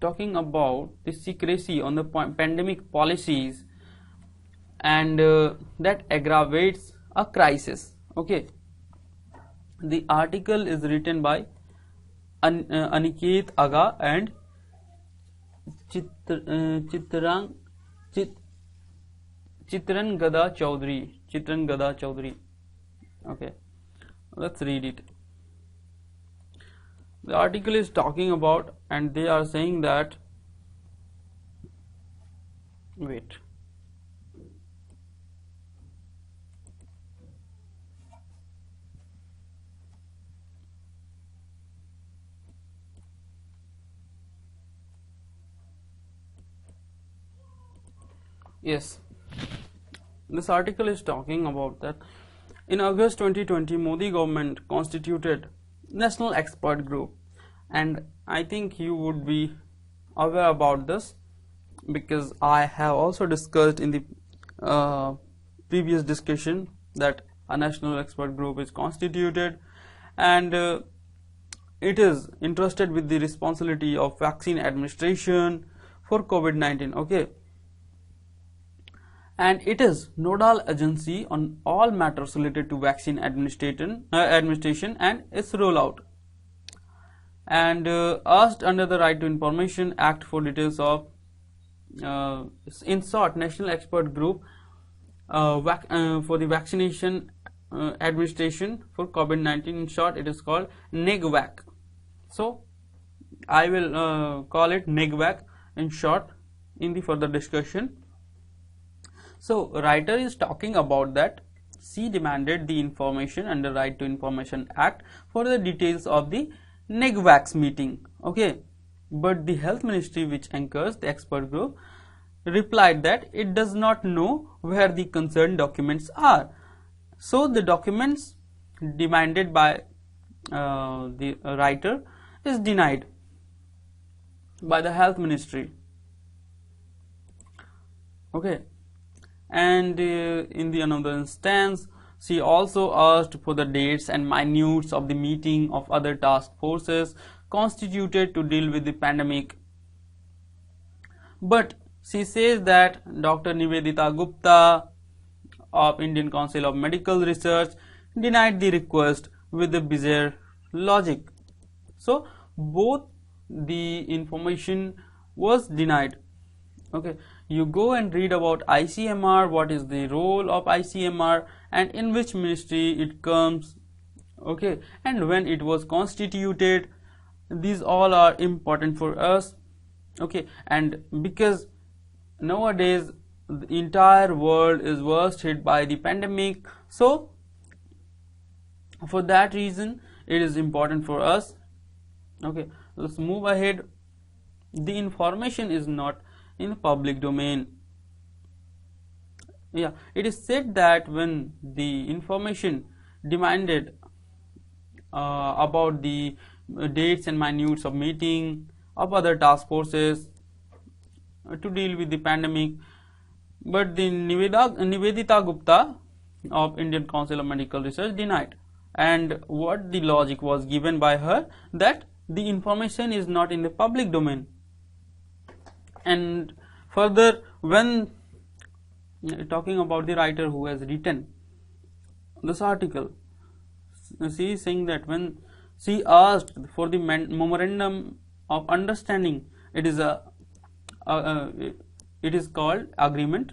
Talking about the secrecy on the pandemic policies, and that aggravates a crisis. Okay, the article is written by Aniket Aga and Chitran Gada Chaudhary. Okay, let's read it. The article is talking about, and they are saying that, wait, yes, this article is talking about that in August 2020 Modi government constituted National Expert Group, and I think you would be aware about this because I have also discussed in the previous discussion that a National Expert Group is constituted, and it is entrusted with the responsibility of vaccine administration for COVID-19. Okay, and it is nodal agency on all matters related to vaccine administration and its rollout, and asked under the Right to Information Act for details of, in short, National Expert Group for the vaccination administration for COVID-19. In short, it is called NEGVAC. So I will call it NEGVAC in short in the further discussion. So writer is talking about that she demanded the information under Right to Information Act for the details of the NEGVAC meeting. Okay, but the Health Ministry, which anchors the expert group, replied that it does not know where the concerned documents are. So the documents demanded by the writer is denied by the Health Ministry. Okay, and in the another instance, she also asked for the dates and minutes of the meeting of other task forces constituted to deal with the pandemic. But she says that Dr. Nivedita Gupta of Indian Council of Medical Research denied the request with the bizarre logic. So both the information was denied. Okay, you go and read about ICMR, what is the role of ICMR and in which ministry it comes, okay, and when it was constituted. These all are important for us. Okay, and because nowadays the entire world is worst hit by the pandemic, so for that reason it is important for us. Okay, let's move ahead. The information is not in the public domain. Yeah, it is said that when the information demanded about the dates and minutes of meeting of other task forces to deal with the pandemic, but the Nivedita Gupta of Indian Council of Medical Research denied. And what the logic was given by her, that the information is not in the public domain. And further, when talking about the writer who has written this article, she is saying that when she asked for the memorandum of understanding, it is it is called agreement,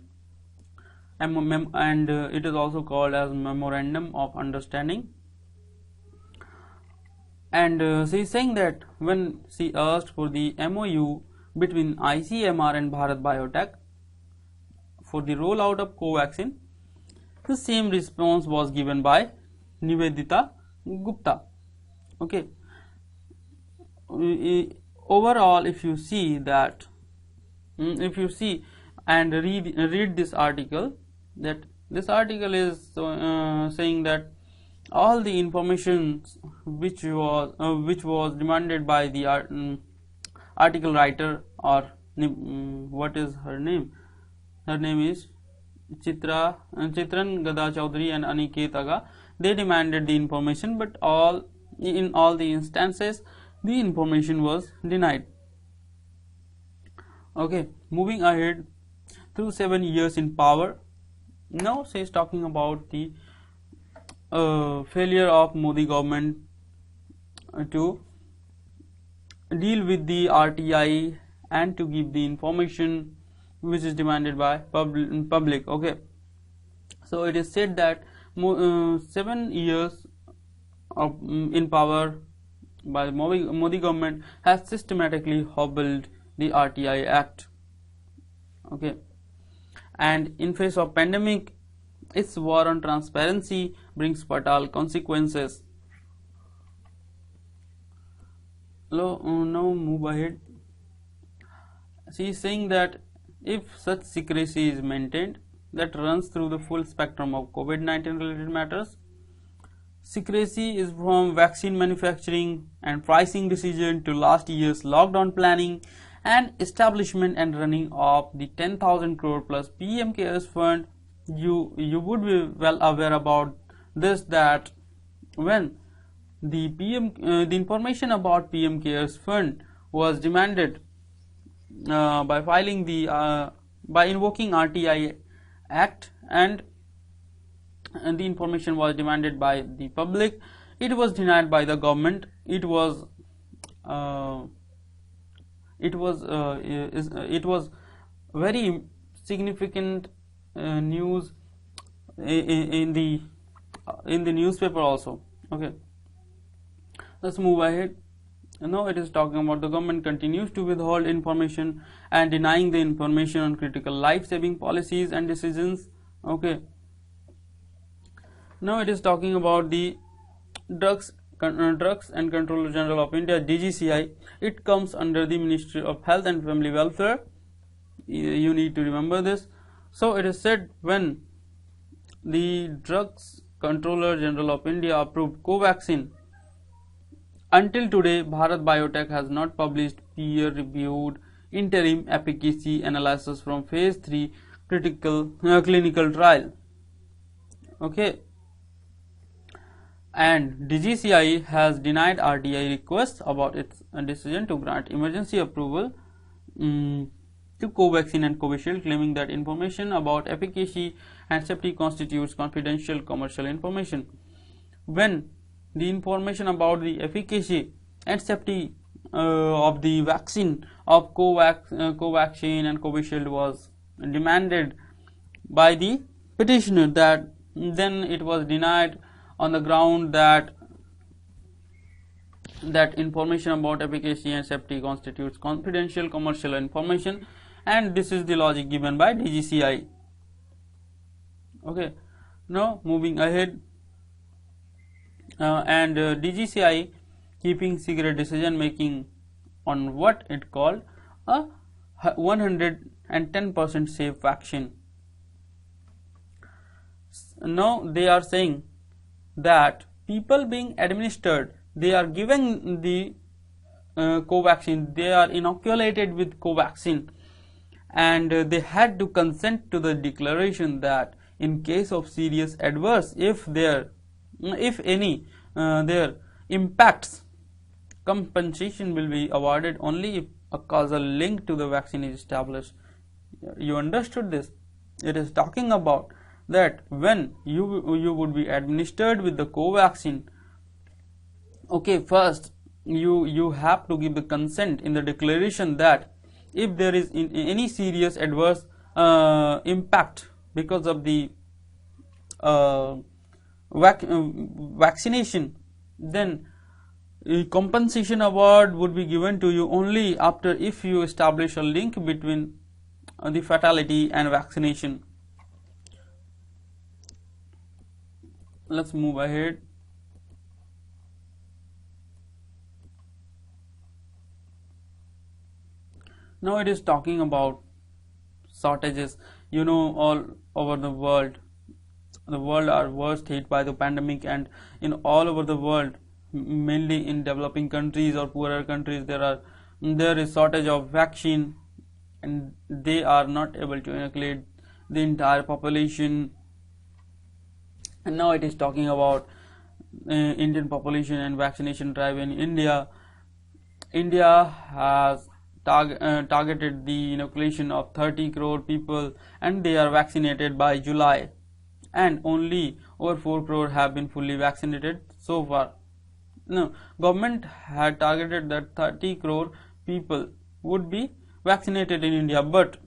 and it is also called as memorandum of understanding. And she is saying that when she asked for the MOU between ICMR and Bharat Biotech, for the rollout of Covaxin. The same response was given by Nivedita Gupta. Okay. Overall, if you see that, if you see and read this article, that this article is saying that all the information which was demanded by the article writer, or what is her name? Her name is Chitran Gada Chaudhary and Aniket Aga. They demanded the information, but in all the instances the information was denied. Okay, moving ahead, through 7 years in power. Now she is talking about the failure of Modi government to deal with the RTI and to give the information which is demanded by public. Okay, so it is said that 7 years of in power by the Modi government has systematically hobbled the RTI Act. Okay, and in face of pandemic, its war on transparency brings fatal consequences. Now move ahead. She is saying that if such secrecy is maintained that runs through the full spectrum of COVID-19 related matters, secrecy is from vaccine manufacturing and pricing decision to last year's lockdown planning and establishment and running of the 10,000 crore plus PM CARES fund. You would be well aware about this, that when the information about PM CARES fund was demanded by filing by invoking RTI Act, and the information was demanded by the public, it was denied by the government. It was very significant news in the newspaper also. Okay, let's move ahead. Now it is talking about the government continues to withhold information and denying the information on critical life-saving policies and decisions. Okay, now it is talking about the Drugs and Controller General of India, DGCI. It comes under the Ministry of Health and Family Welfare. You need to remember this. So it is said, when the Drugs Controller General of India approved Covaxin, until today Bharat Biotech has not published peer-reviewed interim efficacy analysis from phase 3 clinical trial. Okay, and DGCI has denied RTI requests about its decision to grant emergency approval to Covaxin and Covishield, claiming that information about efficacy and safety constitutes confidential commercial information. When the information about the efficacy and safety of the vaccine of Covaxin and Covishield was demanded by the petitioner, that then it was denied on the ground that information about efficacy and safety constitutes confidential commercial information, and this is the logic given by DGCI. Okay, now moving ahead, and DGCI keeping secret decision making on what it called a 110% safe vaccine. Now they are saying that people being administered, they are given the Covaxin, they are inoculated with Covaxin, and they had to consent to the declaration that in case of serious adverse, if any there impacts, compensation will be awarded only if a causal link to the vaccine is established. You understood this? It is talking about that when you would be administered with the Covaxin, okay, first you have to give the consent in the declaration that if there is any serious adverse impact because of the vaccination, then a compensation award would be given to you only after if you establish a link between the fatality and vaccination. Let's move ahead. Now it is talking about shortages. You know, all over the world are worst hit by the pandemic, and in all over the world, mainly in developing countries or poorer countries, there is shortage of vaccine, and they are not able to inoculate the entire population. And now it is talking about Indian population and vaccination drive in India. India has targeted the inoculation of 30 crore people, and they are vaccinated by July, and only over 4 crore have been fully vaccinated so far. No, government had targeted that 30 crore people would be vaccinated in India, but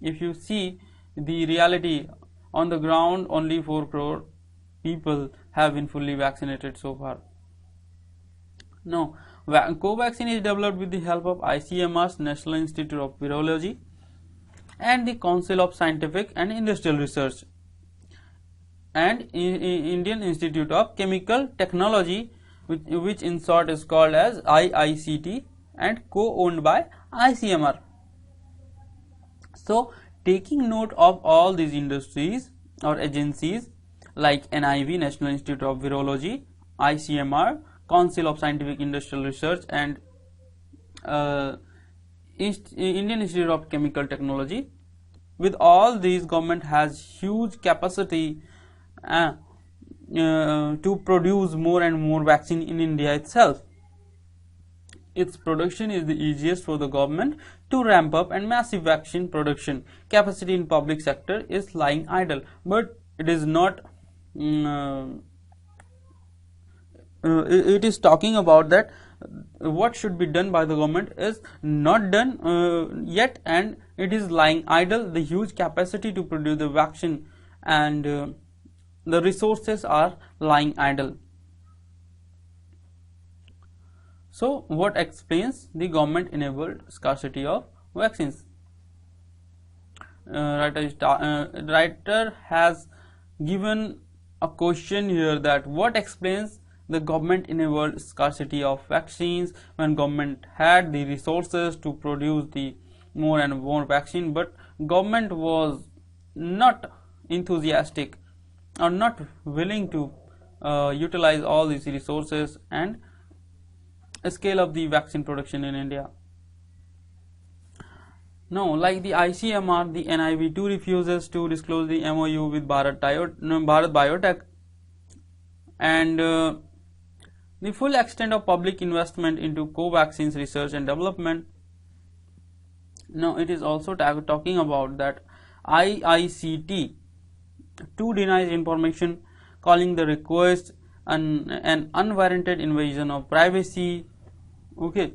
if you see the reality on the ground, only 4 crore people have been fully vaccinated so far. Now, Covaxin is developed with the help of ICMR's National Institute of Virology and the Council of Scientific and Industrial Research and Indian Institute of Chemical Technology, which in short is called as IICT, and co-owned by ICMR. So, taking note of all these industries or agencies like NIV, National Institute of Virology, ICMR, Council of Scientific Industrial Research, and Indian Institute of Chemical Technology. With all these, government has huge capacity to produce more and more vaccine in India itself. Its production is the easiest for the government to ramp up, and massive vaccine production capacity in public sector is lying idle. But it is not. It is talking about that what should be done by the government is not done yet, and it is lying idle. The huge capacity to produce the vaccine and the resources are lying idle. So, what explains the government-enabled scarcity of vaccines? Writer has given a question here that what explains the government-enabled scarcity of vaccines when government had the resources to produce the more and more vaccine, but government was not enthusiastic or not willing to utilize all these resources and scale up the vaccine production in India. Now, like the ICMR, the NIV too refuses to disclose the MOU with Bharat Biotech, and the full extent of public investment into Covaxin's research and development. Now, it is also talking about that IICT too denies information, calling the request an unwarranted invasion of privacy. Okay.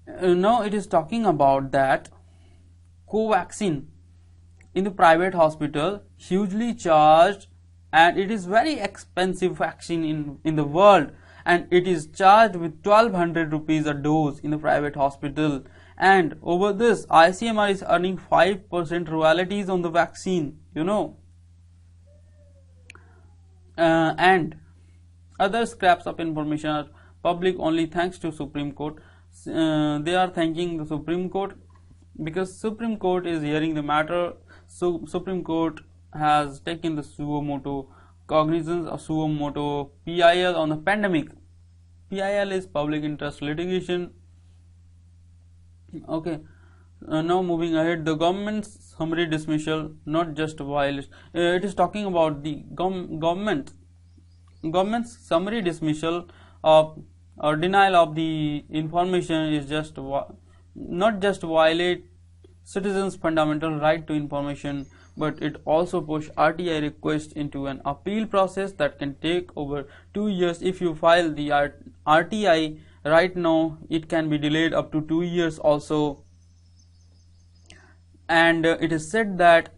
Now it is talking about that Covaxin in the private hospital hugely charged, and it is very expensive vaccine in the world, and it is charged with 1200 rupees a dose in the private hospital, and over this ICMR is earning 5% royalties on the vaccine, you know. And other scraps of information are public only thanks to Supreme Court. They are thanking the Supreme Court because Supreme Court is hearing the matter. So Supreme Court has taken the suo moto cognizance of suo moto PIL on the pandemic. PIL is public interest litigation. Okay. Now moving ahead, the government's summary dismissal, not just violation. It is talking about the government's summary dismissal of or denial of the information is just not just violate citizens' fundamental right to information, but it also push RTI request into an appeal process that can take over 2 years. If you file the RTI right now, it can be delayed up to 2 years also. And it is said that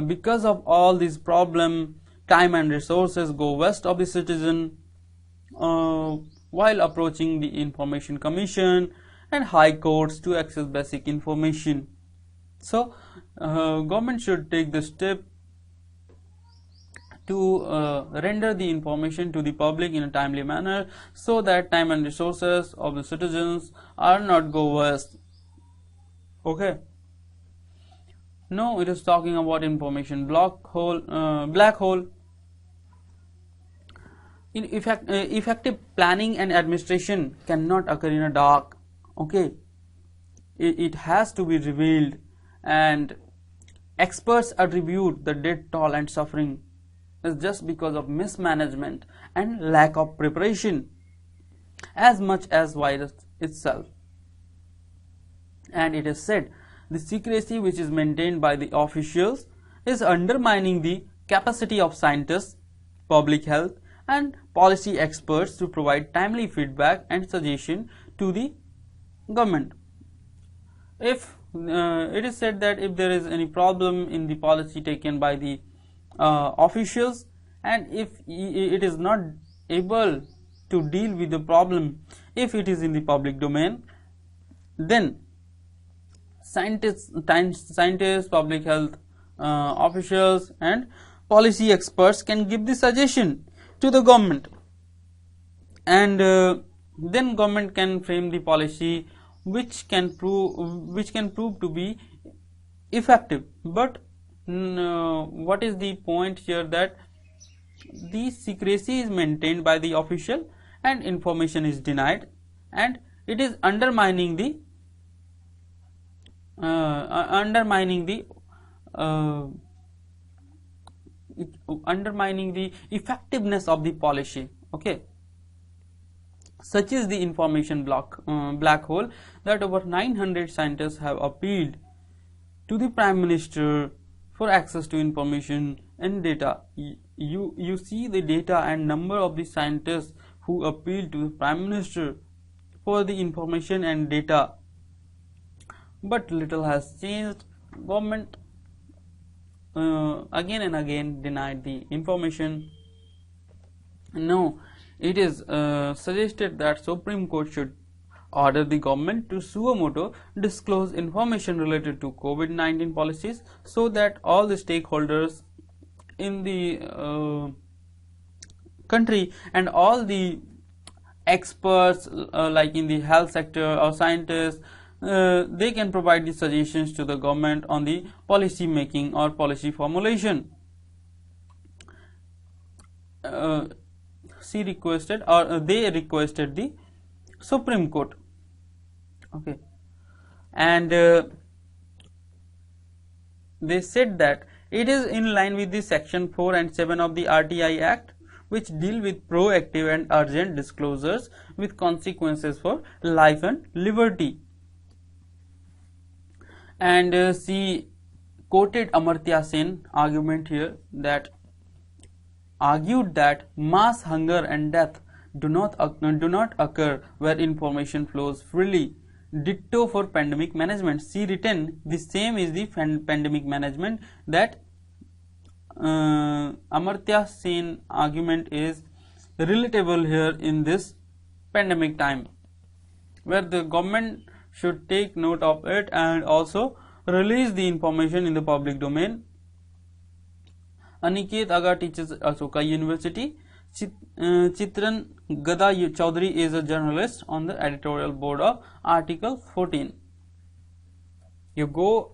because of all these problems, time and resources go waste of the citizen while approaching the Information Commission, and high courts to access basic information. So government should take the step to render the information to the public in a timely manner, so that time and resources of the citizens are not go waste. Okay. Now it is talking about information black hole. In effect, effective planning and administration cannot occur in a dark. Okay, it has to be revealed, and experts attribute the death toll and suffering is just because of mismanagement and lack of preparation as much as virus itself. And it is said the secrecy which is maintained by the officials is undermining the capacity of scientists, public health and policy experts to provide timely feedback and suggestion to the government. If it is said that if there is any problem in the policy taken by the officials, and if it is not able to deal with the problem, if it is in the public domain, then scientists, public health officials and policy experts can give the suggestion to the government, and then government can frame the policy which can prove to be effective. But what is the point here, that the secrecy is maintained by the official and information is denied, and it is undermining the effectiveness of the policy. Okay, such is the information black hole, that over 900 scientists have appealed to the Prime Minister for access to information and data. You see the data and number of the scientists who appealed to the Prime Minister for the information and data, but little has changed. Government again and again denied the information. Now it is suggested that Supreme Court should order the government to suo motu disclose information related to COVID-19 policies, so that all the stakeholders in the country and all the experts like in the health sector or scientists, they can provide the suggestions to the government on the policy making or policy formulation. They requested the Supreme Court. Okay, and they said that it is in line with the section 4 and 7 of the RTI Act, which deal with proactive and urgent disclosures with consequences for life and liberty. And she quoted Amartya Sen argument here, that argued that mass hunger and death do not occur where information flows freely. Ditto for pandemic management. She written the same is the pandemic management, that Amartya Sen argument is relatable here in this pandemic time, where the government should take note of it and also release the information in the public domain. Aniket Aga teaches Ashoka University. Chitran Gada Chaudhary is a journalist on the editorial board of Article 14. You go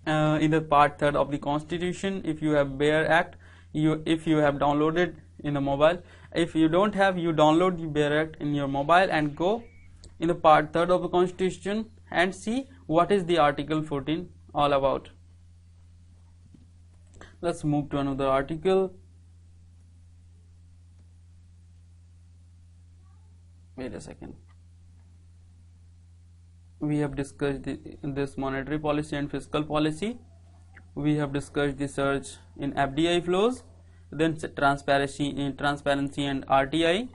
in the part 3rd of the Constitution. If you have Bear Act, if you have downloaded in the mobile, if you don't have, you download the Bear Act in your mobile and go in the part 3rd of the Constitution and see what is the Article 14 all about. Let's move to another article. Wait a second. We have discussed this monetary policy and fiscal policy. We have discussed the surge in FDI flows, then transparency and RTI,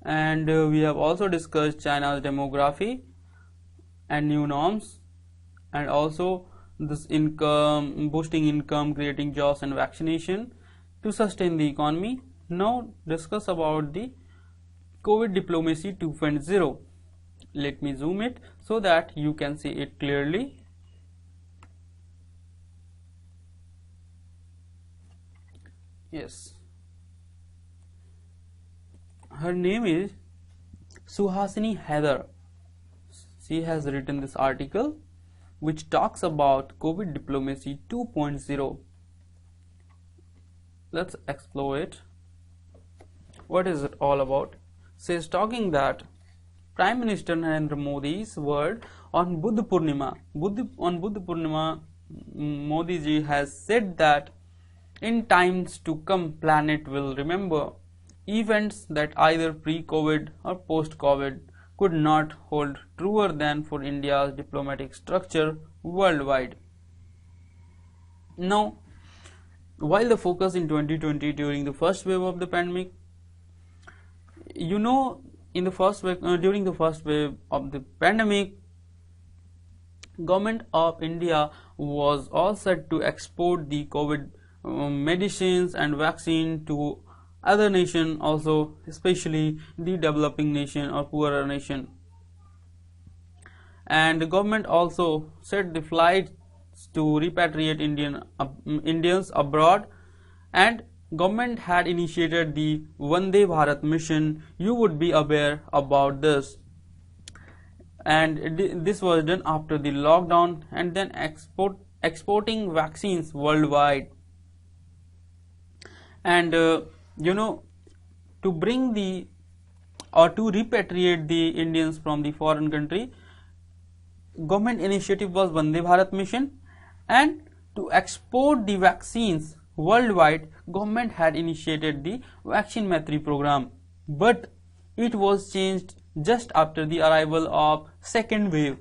and we have also discussed China's demography and new norms, and also this boosting income, creating jobs and vaccination to sustain the economy. Now discuss about the COVID diplomacy 2.0. let me zoom it so that you can see it clearly. Yes, her name is Suhasini Heather. She has written this article which talks about COVID diplomacy 2.0. Let's explore it. What is it all about? She is talking that Prime Minister Narendra Modi's word on Buddha Purnima. On Buddha Purnima, Modi ji has said that in times to come, planet will remember events that either pre-COVID or post-COVID could not hold truer than for India's diplomatic structure worldwide. Now, while the focus in 2020 during the first wave of the pandemic, in the first wave, during the first wave of the pandemic, Government of India was all set to export the COVID medicines and vaccine to other nation also, especially the developing nation or poorer nation. And the government also set the flights to repatriate Indians abroad, and government had initiated the Vande Bharat mission. You would be aware about this, and this was done after the lockdown, and then exporting vaccines worldwide. And to bring the or to repatriate the Indians from the foreign country, government initiative was Vande Bharat mission, and to export the vaccines worldwide, government had initiated the Vaccine Maitri program, but it was changed just after the arrival of second wave.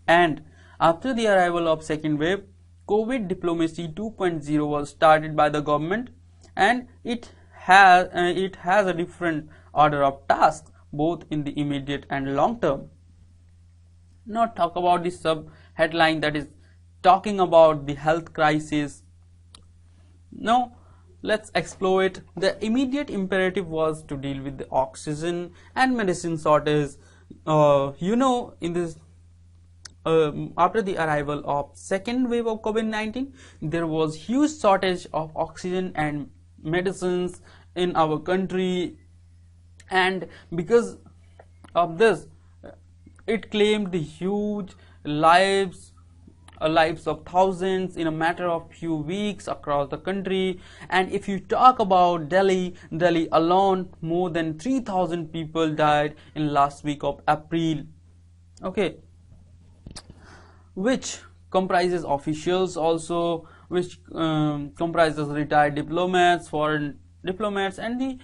And after the arrival of second wave, COVID diplomacy 2.0 was started by the government, and it has a different order of tasks both in the immediate and long term. Now talk about the sub headline, that is talking about the health crisis. Now let's explore it. The immediate imperative was to deal with the oxygen and medicine shortage. In this after the arrival of second wave of COVID-19, there was huge shortage of oxygen and medicines in our country, and because of this, it claimed the huge lives of thousands in a matter of few weeks across the country. And if you talk about Delhi alone, more than 3,000 people died in last week of April, okay, which comprises officials also, which comprises retired diplomats, foreign diplomats, and the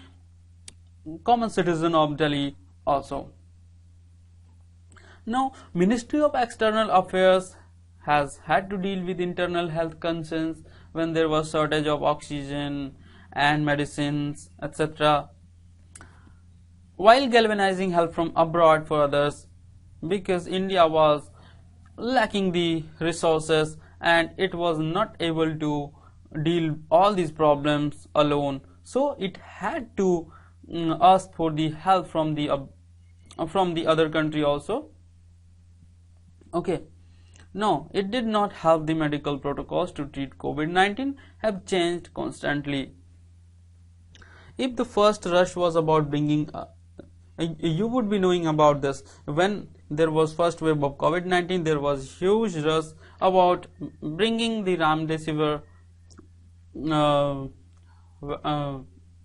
common citizen of Delhi also. Now, Ministry of External Affairs has had to deal with internal health concerns when there was shortage of oxygen and medicines, etc., while galvanizing help from abroad for others, because India was lacking the resources and it was not able to deal all these problems alone, so it had to ask for the help from the other country also. Okay, no, it did not help. The medical protocols to treat COVID-19 have changed constantly. If the first rush was about bringing you would be knowing about this, when there was first wave of COVID-19, there was huge rush about bringing the remdesivir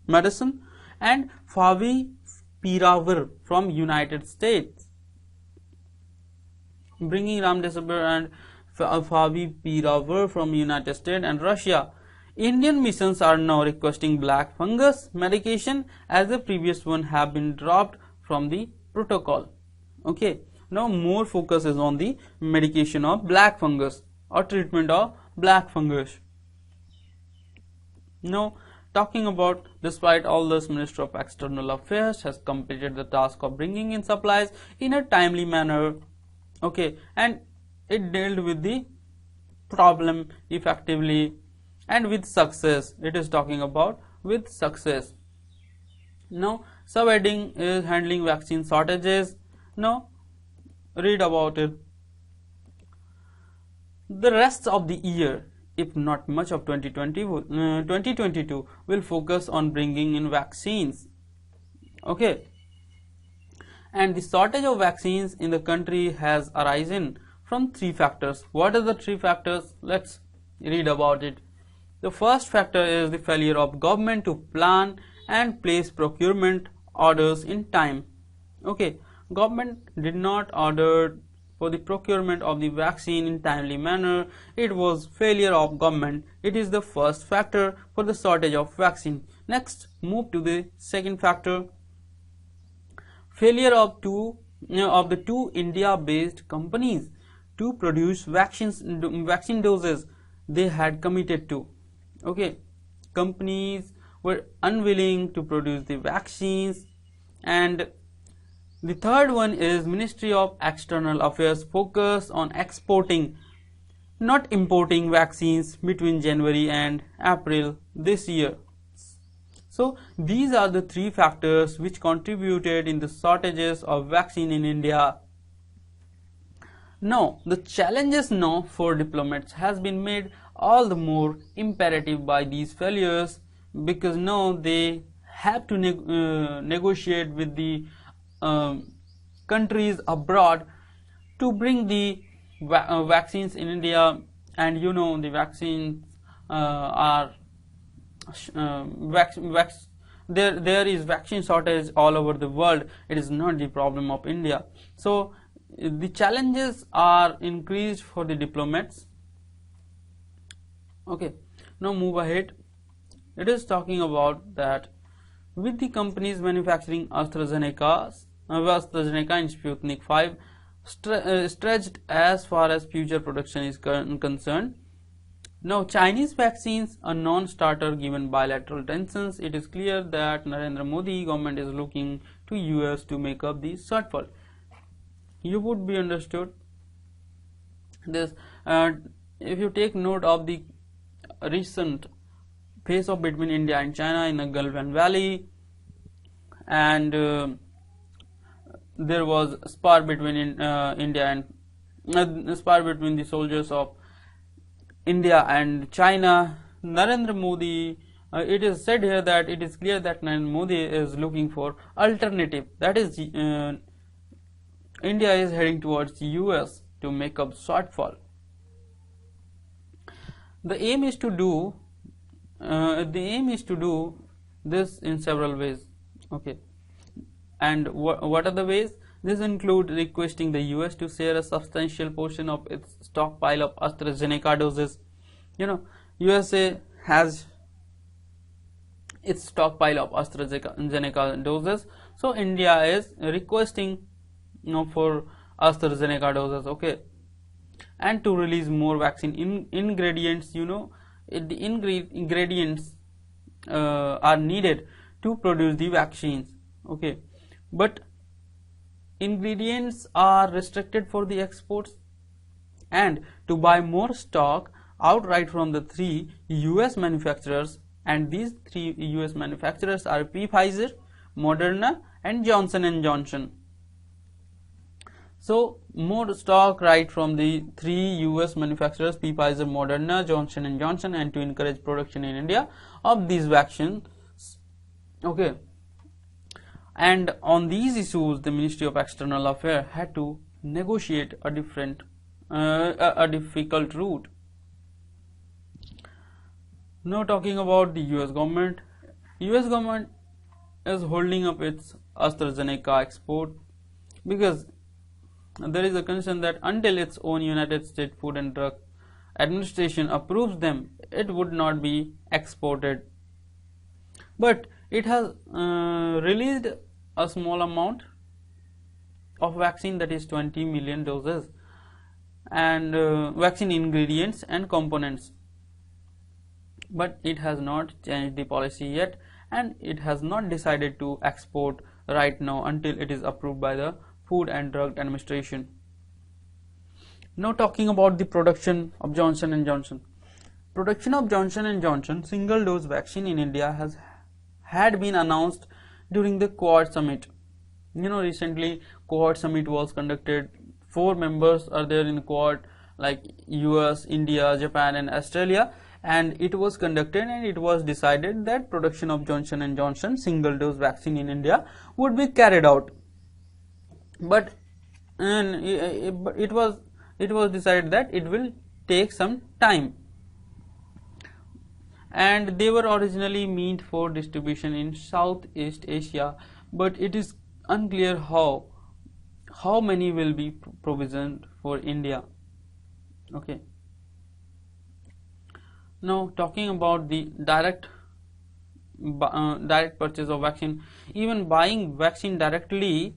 medicine and favipiravir from United States, bringing remdesivir and favipiravir from United States and Russia. Indian missions are now requesting black fungus medication, as the previous one have been dropped from the protocol. Okay, now more focus is on the medication of black fungus or treatment of black fungus. Now talking about, despite all this, Minister of External Affairs has completed the task of bringing in supplies in a timely manner. Okay, and it dealt with the problem effectively and with success. It is talking about with success. Now subheading is handling vaccine shortages. Now read about it. The rest of the year, if not much of 2022, will focus on bringing in vaccines. Okay, and the shortage of vaccines in the country has arisen from three factors. What are the three factors? Let's read about it. The first factor is the failure of government to plan and place procurement orders in time. Okay, government did not order for the procurement of the vaccine in timely manner. It was failure of government. It is the first factor for the shortage of vaccine. Next, move to the second factor. Failure of the two India-based companies to produce vaccine doses they had committed to. Okay, companies were unwilling to produce the vaccines. And the third one is Ministry of External Affairs focus on exporting, not importing vaccines between January and April this year. So these are the three factors which contributed in the shortages of vaccine in India. Now the challenges now for diplomats has been made all the more imperative by these failures, because now they have to negotiate with the countries abroad to bring the vaccines in India. And you know, the vaccines are there is vaccine shortage all over the world. It is not the problem of India. So the challenges are increased for the diplomats. Okay, now move ahead. It is talking about that with the companies manufacturing AstraZeneca and Sputnik 5 stretched as far as future production is concerned. Now Chinese vaccines a non-starter given bilateral tensions. It is clear that Narendra Modi government is looking to US to make up the shortfall. You would be understood this. If you take note of the recent face-off between India and China in the Gulf Valley, and there was a spar between India and spar between the soldiers of India and China. Narendra Modi, it is said here that it is clear that Narendra Modi is looking for alternative. That is, India is heading towards the US to make up shortfall. The aim is to do this in several ways. Okay, and what are the ways? This include requesting the US to share a substantial portion of its stockpile of AstraZeneca doses. You know, USA has its stockpile of AstraZeneca doses, so India is requesting, you know, for AstraZeneca doses. Okay, and to release more vaccine ingredients. You know, the ingredients are needed to produce the vaccines. Okay, but ingredients are restricted for the exports, and to buy more stock outright from the three US manufacturers, and these three US manufacturers are Pfizer, Moderna and Johnson & Johnson. So more stock right from the three US manufacturers, Pfizer, Moderna, Johnson & Johnson, and to encourage production in India of these vaccines. Okay, and on these issues the Ministry of External Affairs had to negotiate a difficult route. Now talking about the US government. US government is holding up its AstraZeneca export because there is a concern that until its own United States Food and Drug Administration approves them, it would not be exported. But it has released a small amount of vaccine, that is 20 million doses, and vaccine ingredients and components. But it has not changed the policy yet, and it has not decided to export right now until it is approved by the Food and Drug Administration. Now talking about the production of Johnson & Johnson. Production of Johnson & Johnson single dose vaccine in India had been announced during the Quad Summit. You know, recently Quad Summit was conducted 4 members are there in the Quad, like US, India, Japan and Australia, and it was conducted and it was decided that production of Johnson & Johnson single dose vaccine in India would be carried out. But it was decided that it will take some time, and they were originally meant for distribution in Southeast Asia, but it is unclear how many will be provisioned for India. Okay. Now talking about the direct purchase of vaccine, even buying vaccine directly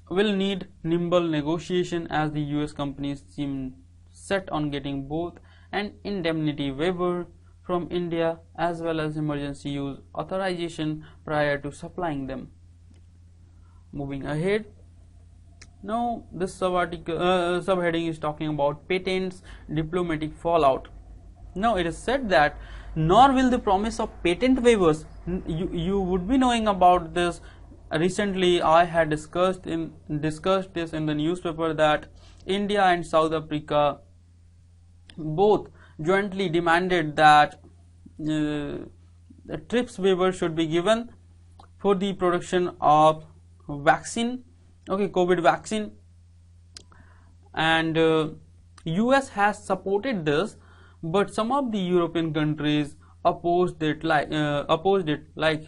will need nimble negotiation, as the US companies seem set on getting both an indemnity waiver from India as well as emergency use authorization prior to supplying them. Moving ahead, now this subheading is talking about patents, diplomatic fallout. Now it is said that nor will the promise of patent waivers. You would be knowing about this. Recently I had discussed this in the newspaper that India and South Africa both jointly demanded that the TRIPS waiver should be given for the production of vaccine, okay, COVID vaccine, and US has supported this, but some of the European countries opposed it, like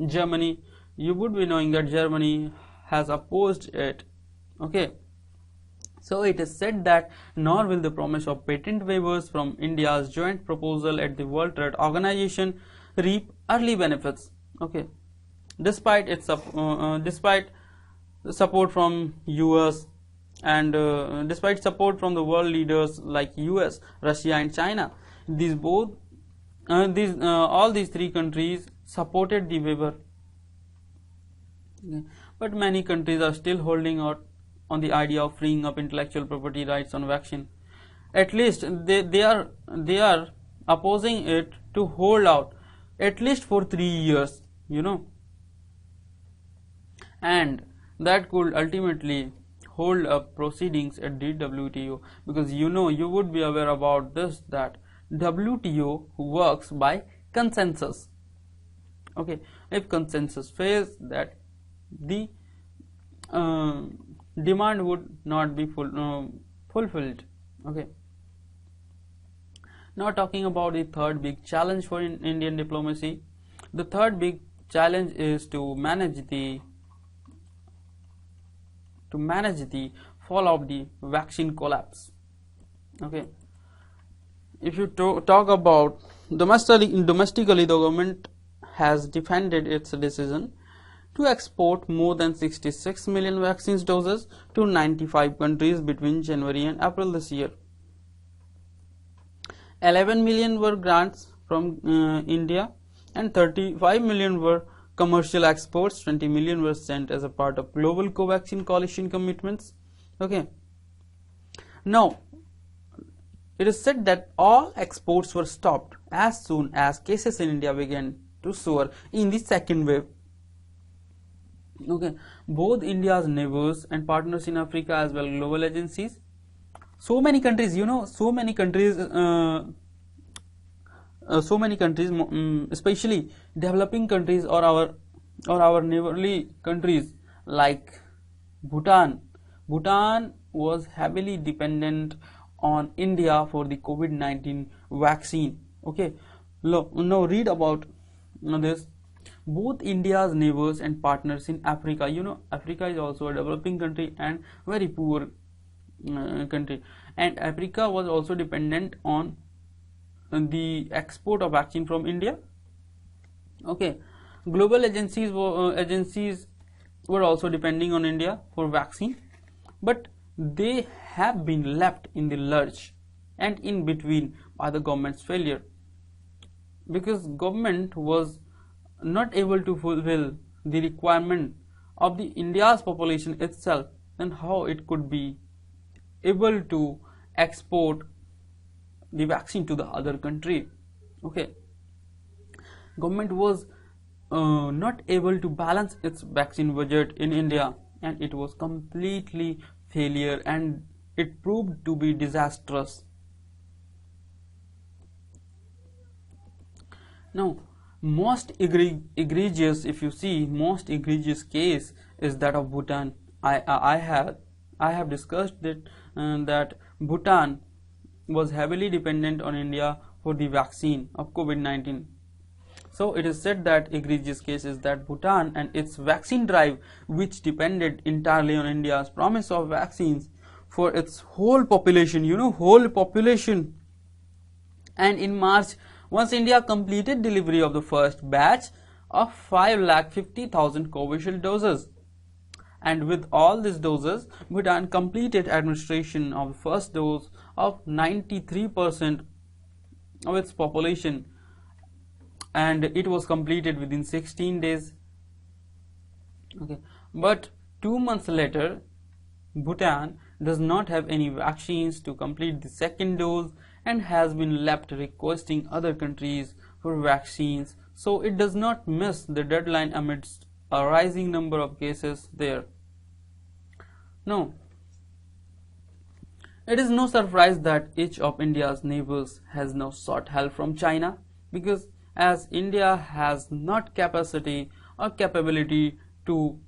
Germany. You would be knowing that Germany has opposed it. Okay, so it is said that nor will the promise of patent waivers from India's joint proposal at the World Trade Organization reap early benefits. Okay, despite the support from US and despite support from the world leaders like US, Russia and China, all these 3 countries supported the waiver. But many countries are still holding out on the idea of freeing up intellectual property rights on vaccine. At least they are opposing it to hold out at least for 3 years, you know, and that could ultimately hold up proceedings at the WTO, because you would be aware about this, that WTO works by consensus. Okay, if consensus fails, that the demand would not be fulfilled. Okay, now talking about the third big challenge for Indian diplomacy. The third big challenge is to manage the fall of the vaccine collapse. Okay, if you talk about domestically, the government has defended its decision to export more than 66 million vaccine doses to 95 countries between January and April this year. 11 million were grants from India and 35 million were commercial exports. 20 million were sent as a part of global co-vaccine coalition commitments. Okay, now it is said that all exports were stopped as soon as cases in India began to soar in the second wave. Okay, both India's neighbors and partners in Africa as well global agencies, so many countries, especially developing countries or our neighborly countries like Bhutan was heavily dependent on India for the COVID-19 vaccine. Okay, now read about this. Both India's neighbors and partners in Africa, Africa is also a developing country and very poor country, and Africa was also dependent on the export of vaccine from India. Okay, global agencies were also depending on India for vaccine, but they have been left in the lurch and in between by the government's failure, because government was not able to fulfill the requirement of the India's population itself, then how it could be able to export the vaccine to the other country. Okay, government was not able to balance its vaccine budget in India, and it was completely failure, and it proved to be disastrous. Now, most egregious, if you see, most egregious case is that of Bhutan. I have discussed it, that Bhutan was heavily dependent on India for the vaccine of COVID-19. So it is said that egregious case is that Bhutan and its vaccine drive, which depended entirely on India's promise of vaccines for its whole population, whole population. And in March, once India completed delivery of the first batch of 5,50,000 Covishield doses, and with all these doses, Bhutan completed administration of the first dose of 93% of its population, and it was completed within 16 days. Okay, but 2 months later, Bhutan does not have any vaccines to complete the second dose and has been left requesting other countries for vaccines, so it does not miss the deadline amidst a rising number of cases there. Now, it is no surprise that each of India's neighbors has now sought help from China, because as India has not capacity or capability to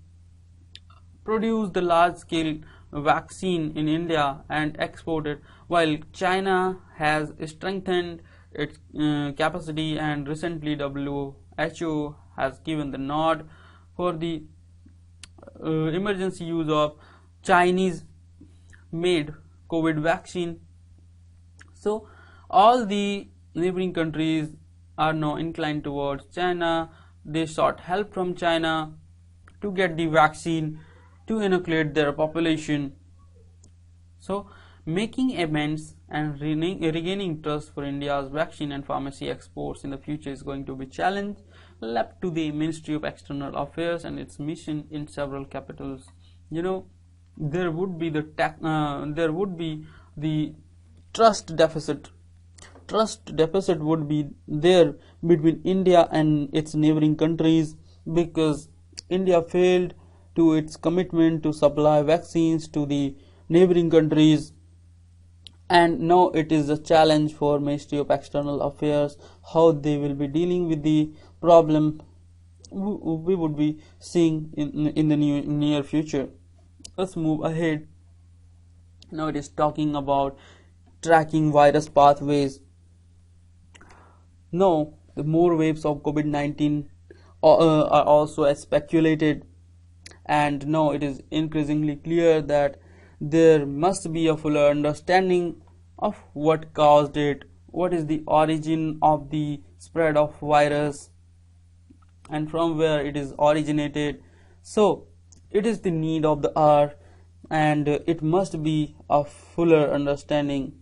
produce the large-scale vaccine in India and export it, while China has strengthened its capacity, and recently WHO has given the nod for the emergency use of Chinese made COVID vaccine. So all the neighboring countries are now inclined towards China. They sought help from China to get the vaccine to inoculate their population. So making amends and regaining trust for India's vaccine and pharmacy exports in the future is going to be challenge left to the Ministry of External Affairs and its mission in several capitals. There would be the trust deficit. Trust deficit would be there between India and its neighboring countries, because India failed to its commitment to supply vaccines to the neighboring countries, and now it is a challenge for Ministry of External Affairs how they will be dealing with the problem we would be seeing in the near future. Let's move ahead. Now it is talking about tracking virus pathways. Now the more waves of COVID-19 are also speculated, and now it is increasingly clear that there must be a fuller understanding of what caused it, what is the origin of the spread of virus, and from where it is originated. So it is the need of the hour, and it must be a fuller understanding.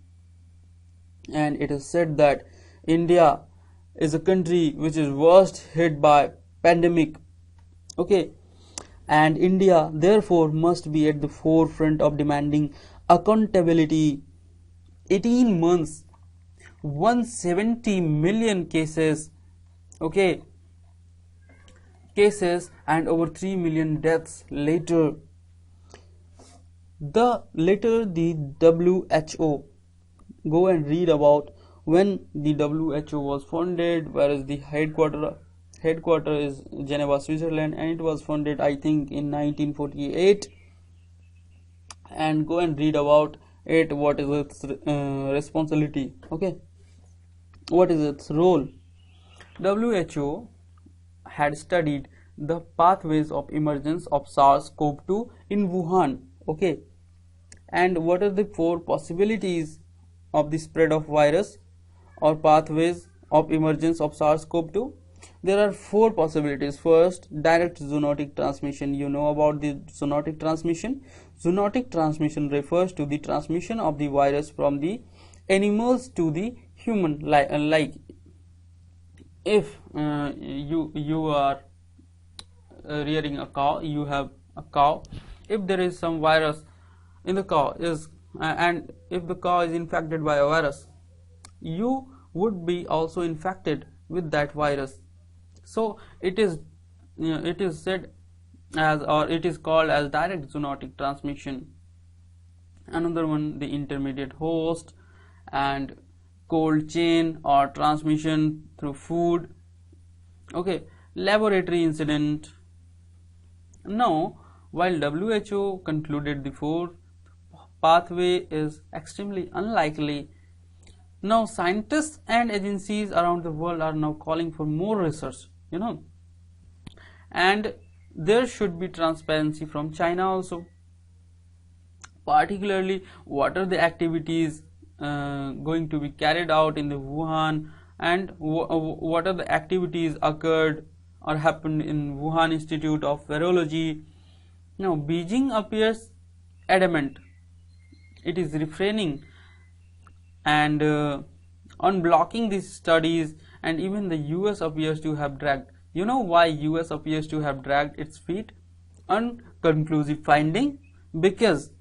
And it is said that India is a country which is worst hit by pandemic. Okay, and India therefore must be at the forefront of demanding accountability. 18 months, 170 million cases, and over 3 million deaths later. The WHO, go and read about when the WHO was founded, whereas the headquarter is Geneva, Switzerland, and it was founded I think in 1948. And go and read about it, what is its responsibility, what is its role. WHO had studied the pathways of emergence of SARS-CoV-2 in Wuhan, and what are the 4 possibilities of the spread of virus or pathways of emergence of SARS-CoV-2. There are 4 possibilities. First, direct zoonotic transmission. You know about the zoonotic transmission. Zoonotic transmission refers to the transmission of the virus from the animals to the human. Like if you are rearing a cow, you have a cow. If there is some virus in the cow and if the cow is infected by a virus, you would be also infected with that virus. So it is said as, or it is called as direct zoonotic transmission. another one the intermediate host, and cold chain or transmission through food. Okay, laboratory incident. Now, while WHO concluded the fourth pathway is extremely unlikely, now scientists and agencies around the world are now calling for more research, and there should be transparency from China also, particularly what are the activities going to be carried out in the Wuhan, and what are the activities occurred or happened in Wuhan Institute of Virology. Now Beijing appears adamant, it is refraining and on blocking these studies, and even the US appears to have dragged. You know why US appears to have dragged its feet on conclusive finding? Because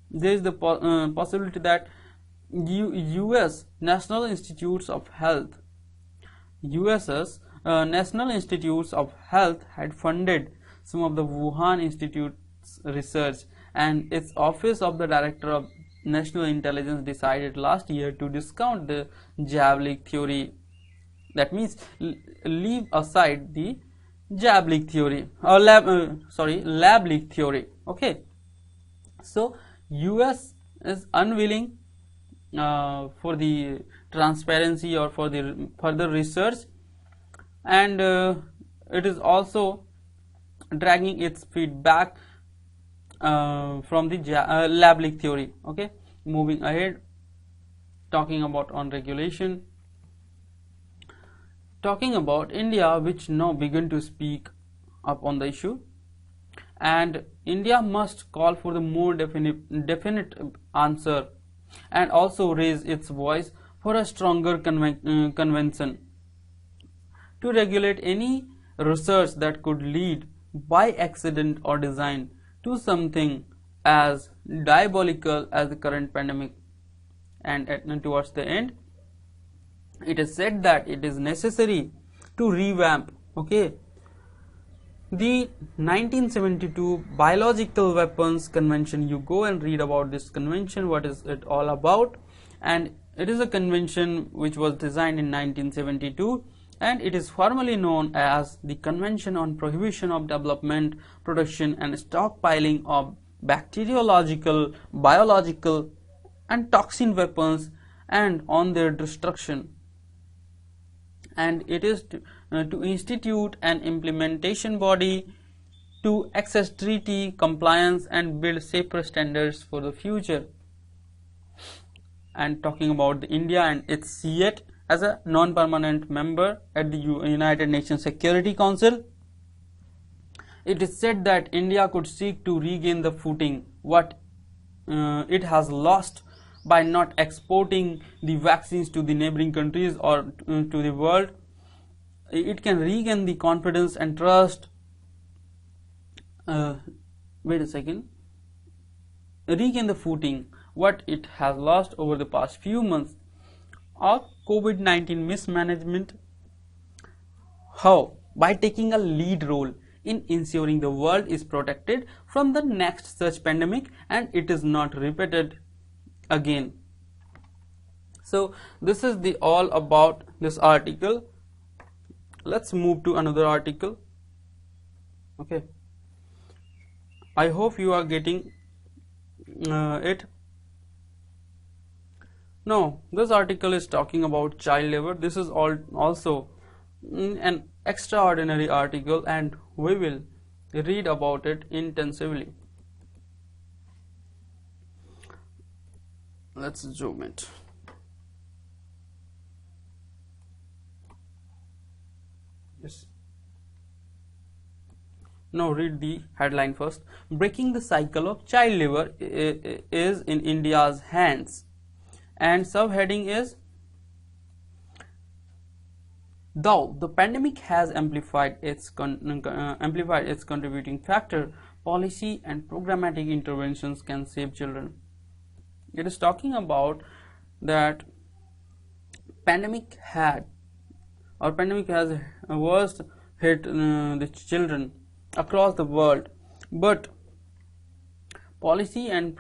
there is the possibility that US National Institutes of Health, US's National Institutes of Health had funded some of the Wuhan Institute's research, and its Office of the Director of National Intelligence decided last year to discount the jab leak theory. That means leave aside the jab leak theory or lab leak theory. Okay, so US is unwilling for the transparency or for the further research, and it is also dragging its feet back from the lab leak theory. Okay, moving ahead, talking about on regulation, talking about India, which now began to speak up on the issue, and India must call for the more definite answer, and also raise its voice for a stronger convention to regulate any research that could lead by accident or design to something as diabolical as the current pandemic. And towards the end, it is said that it is necessary to revamp, okay, the 1972 Biological Weapons Convention. You go and read about this convention, what is it all about. And it is a convention which was designed in 1972, and it is formally known as the Convention on Prohibition of Development, Production and Stockpiling of Bacteriological, Biological and Toxin Weapons and on their destruction. And it is to institute an implementation body to access treaty compliance and build safer standards for the future. And talking about the India and its seat as a non-permanent member at the United Nations Security Council, it is said that India could seek to regain the footing what it has lost by not exporting the vaccines to the neighboring countries or to the world. It can regain the confidence and trust. Regain the footing what it has lost over the past few months of COVID-19 mismanagement. How? By taking a lead role in ensuring the world is protected from the next such pandemic and it is not repeated again. So this is the all about this article. Let's move to another article. Okay, I hope you are getting it. Now this article is talking about child labor. This is also an extraordinary article and we will read about it intensively. Let's zoom it. Yes. Now read the headline first. Breaking the cycle of child labor is in India's hands. And subheading is, though the pandemic has amplified its contributing factor, policy and programmatic interventions can save children. It is talking about that pandemic has worst hit the children across the world, but policy and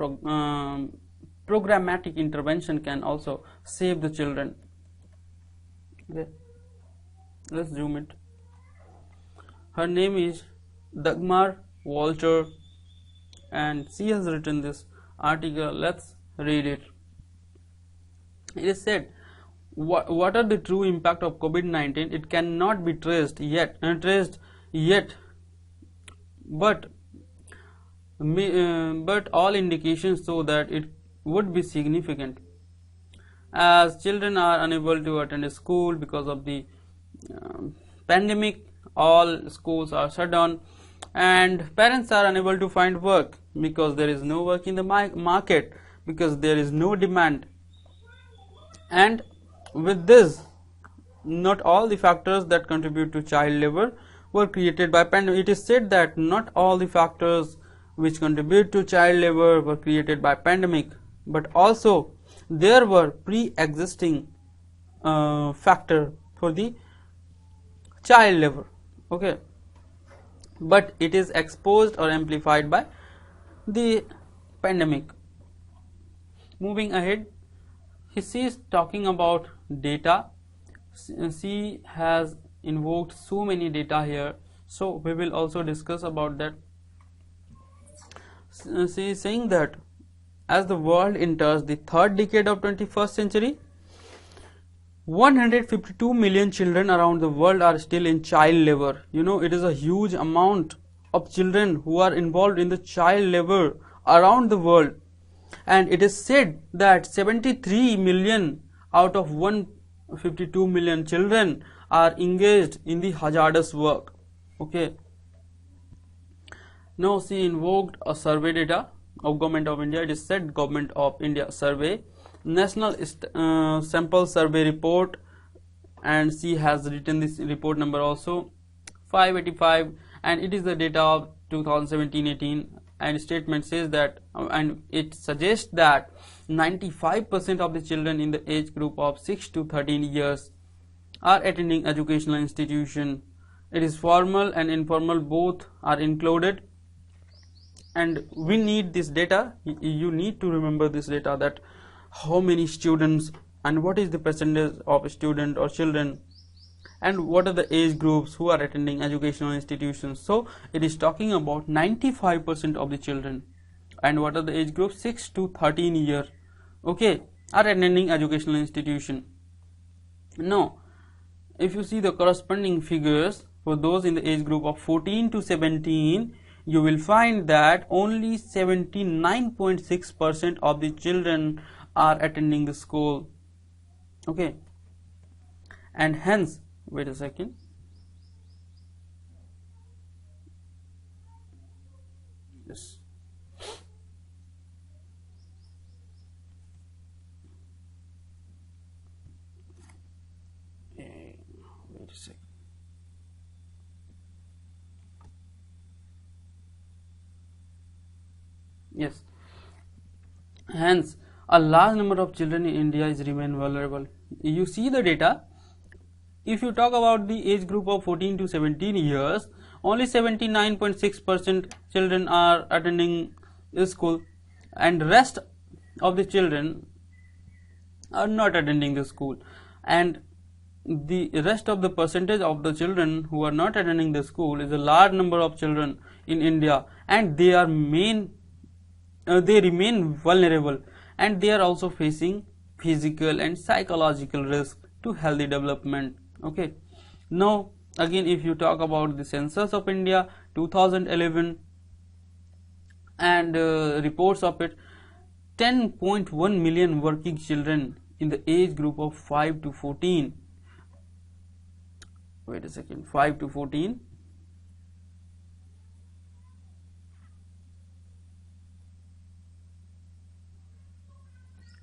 programmatic intervention can also save the children. Okay, let's zoom it. Her name is Dagmar Walter, and she has written this article. Let's read it. It is said, what are the true impact of COVID-19? It cannot be traced yet, but all indications show that it would be significant, as children are unable to attend school because of the pandemic. All schools are shut down, and parents are unable to find work because there is no work in the market, because there is no demand. And with this, not all the factors that contribute to child labor were created by pandemic. It is said that not all the factors which contribute to child labor were created by pandemic, but also there were pre-existing factor for the child labor. Okay, but it is exposed or amplified by the pandemic. Moving ahead, she is talking about data. She has invoked so many data here, so we will also discuss about that. She is saying that as the world enters the third decade of 21st century, 152 million children around the world are still in child labor. You know, it is a huge amount of children who are involved in the child labor around the world, and it is said that 73 million out of 152 million children are engaged in the hazardous work. Okay, now she invoked a survey data of Government of India. It is said Government of India survey, National Sample Survey Report, and she has written this report number also 585, and it is the data of 2017-18, and statement says that and it suggests that 95% of the children in the age group of 6 to 13 years are attending educational institution. It is formal and informal, both are included, and we need this data. You need to remember this data, that how many students and what is the percentage of student or children, and what are the age groups who are attending educational institutions. So it is talking about 95% of the children, and what are the age groups? 6 to 13 years, okay, are attending educational institution. Now if you see the corresponding figures for those in the age group of 14 to 17, you will find that only 79.6% of the children are attending the school. Okay, and hence, wait a second, yes, wait a second, yes, hence a large number of children in India is remain vulnerable. You see the data. If you talk about the age group of 14 to 17 years, only 79.6% children are attending school, and rest of the children are not attending the school, and the rest of the percentage of the children who are not attending the school is a large number of children in India, and they remain vulnerable, and they are also facing physical and psychological risk to healthy development. Okay, now again, if you talk about the census of India 2011 and reports of it, 10.1 million working children in the age group of 5 to 14, wait a second, 5 to 14,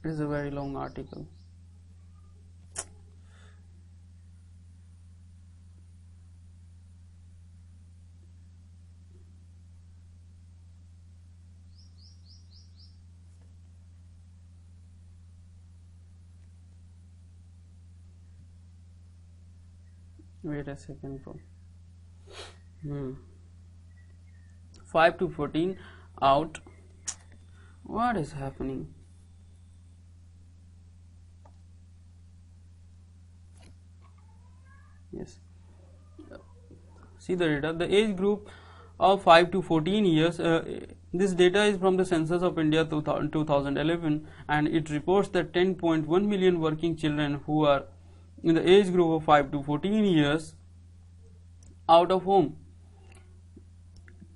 it is a very long article. Wait a second, bro. 5 to 14 out. What is happening? see the data. The age group of 5 to 14 years, this data is from the Census of India 2011, and it reports that 10.1 million working children who are in the age group of 5 to 14 years out of home.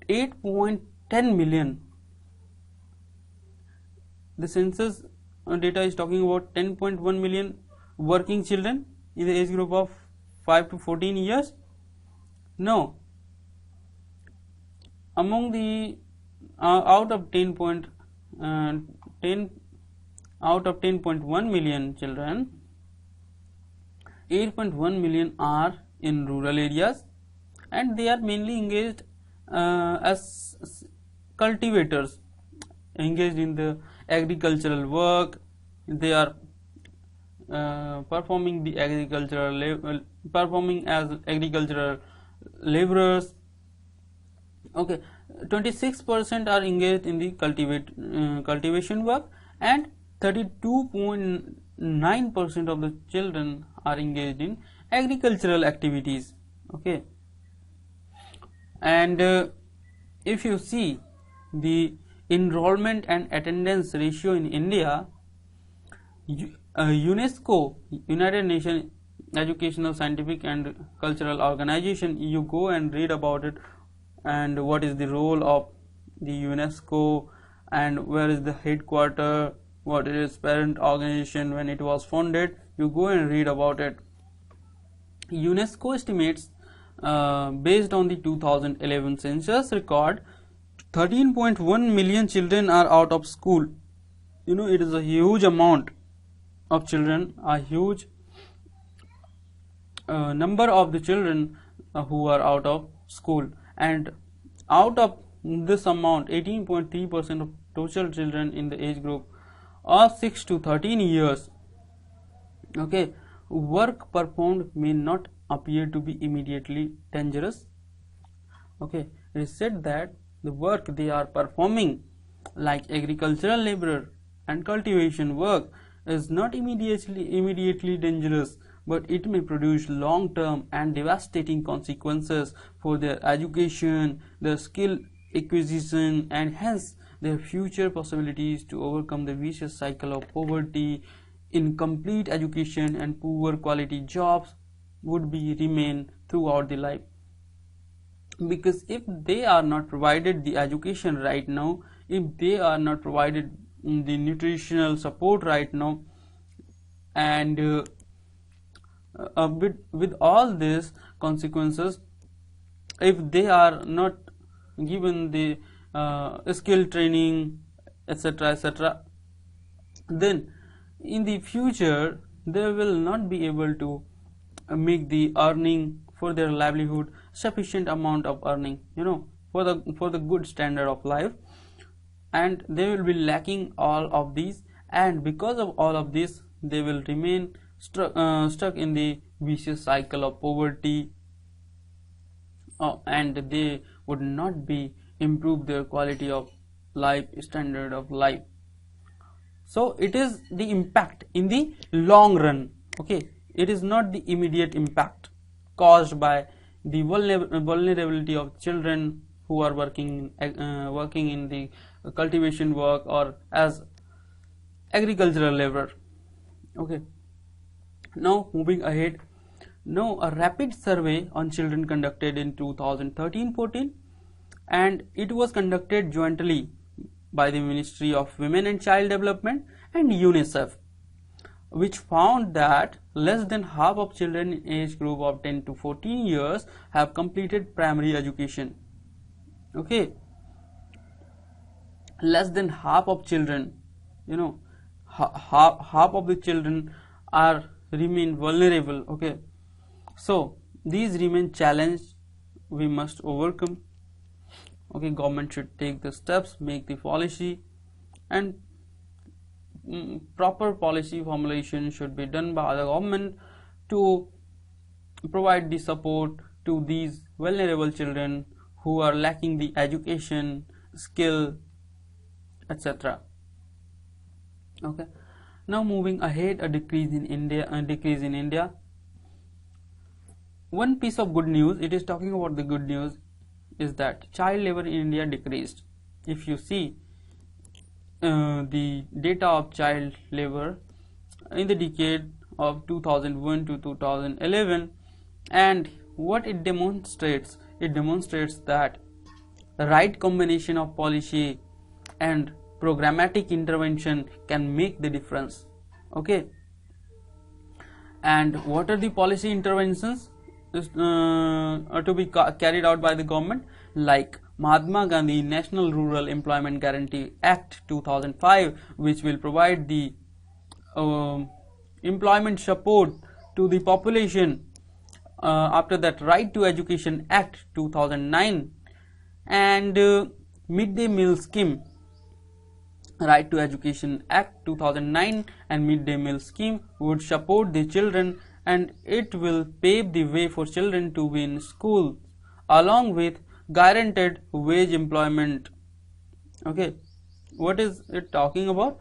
8.10 million. The census data is talking about 10.1 million working children in the age group of 5 to 14 years. No, among the out of 10.1 million children, 8.1 million are in rural areas, and they are mainly engaged as cultivators, engaged in the agricultural work. They are performing the performing as agricultural laborers. Okay, 26% are engaged in the cultivation work, and 32.9% of the children are engaged in agricultural activities. Okay, and if you see the enrollment and attendance ratio in India, UNESCO, United Nations Educational, Scientific and Cultural Organization, you go and read about it, and what is the role of the UNESCO, and where is the headquarter, what is its parent organization, when it was founded. You go and read about it. UNESCO estimates, based on the 2011 census record, 13.1 million children are out of school. You know, it is a huge amount of children, a huge number of the children who are out of school, and out of this amount, 18.3% of total children in the age group of 6 to 13 years, okay, work performed may not appear to be immediately dangerous. Okay, it is said that the work they are performing, like agricultural labor and cultivation work, is not immediately dangerous, but it may produce long-term and devastating consequences for their education, their skill acquisition, and hence their future possibilities to overcome the vicious cycle of poverty, incomplete education, and poor quality jobs would remain throughout the life. Because if they are not provided the education right now, if they are not provided the nutritional support right now, and with all these consequences, if they are not given the skill training, etc., etc., then in the future they will not be able to make the earning for their livelihood, sufficient amount of earning, you know, for the good standard of life, and they will be lacking all of these, and because of all of this they will remain stuck in the vicious cycle of poverty, and they would not be improve their quality of life, standard of life. So it is the impact in the long run. Okay, it is not the immediate impact caused by the vulnerability of children who are working in the cultivation work or as agricultural labor. Okay, now moving ahead. Now a rapid survey on children conducted in 2013-14, and it was conducted jointly by the Ministry of Women and Child Development and UNICEF, which found that less than half of children in age group of 10 to 14 years have completed primary education. Okay, less than half of children, you know, half of the children are remain vulnerable. Okay, so these remain challenged we must overcome. Okay, government should take the steps, make the policy, and proper policy formulation should be done by the government to provide the support to these vulnerable children who are lacking the education, skill, etc. Okay, now moving ahead, a decrease in India. one piece of good news, it is talking about the good news, is that child labor in India decreased. If you see the data of child labor in the decade of 2001 to 2011, and what it demonstrates that the right combination of policy and programmatic intervention can make the difference. Okay, and what are the policy interventions to be carried out by the government? Like Mahatma Gandhi National Rural Employment Guarantee Act 2005, which will provide the employment support to the population. After that, Right to Education Act 2009, and Midday Meal Scheme. Right to Education Act 2009 and Midday Meal Scheme would support the children, and it will pave the way for children to be in school along with guaranteed wage employment. Okay, what is it talking about?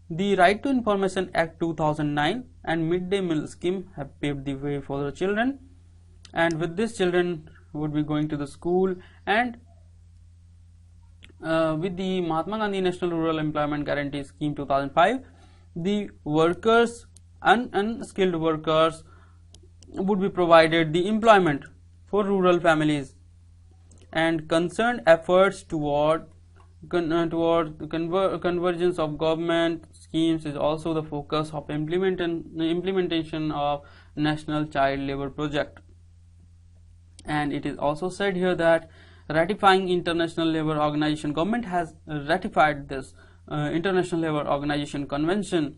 The Right to Information Act 2009 and Midday Meal Scheme have paved the way for the children, and with this children would be going to the school, and with the Mahatma Gandhi National Rural Employment Guarantee Scheme 2005, the workers and unskilled workers would be provided the employment for rural families, and concerned efforts toward convergence of government schemes is also the focus of implementation of National Child Labor Project. And it is also said here that ratifying International Labour Organization, government has ratified this International Labour Organization Convention,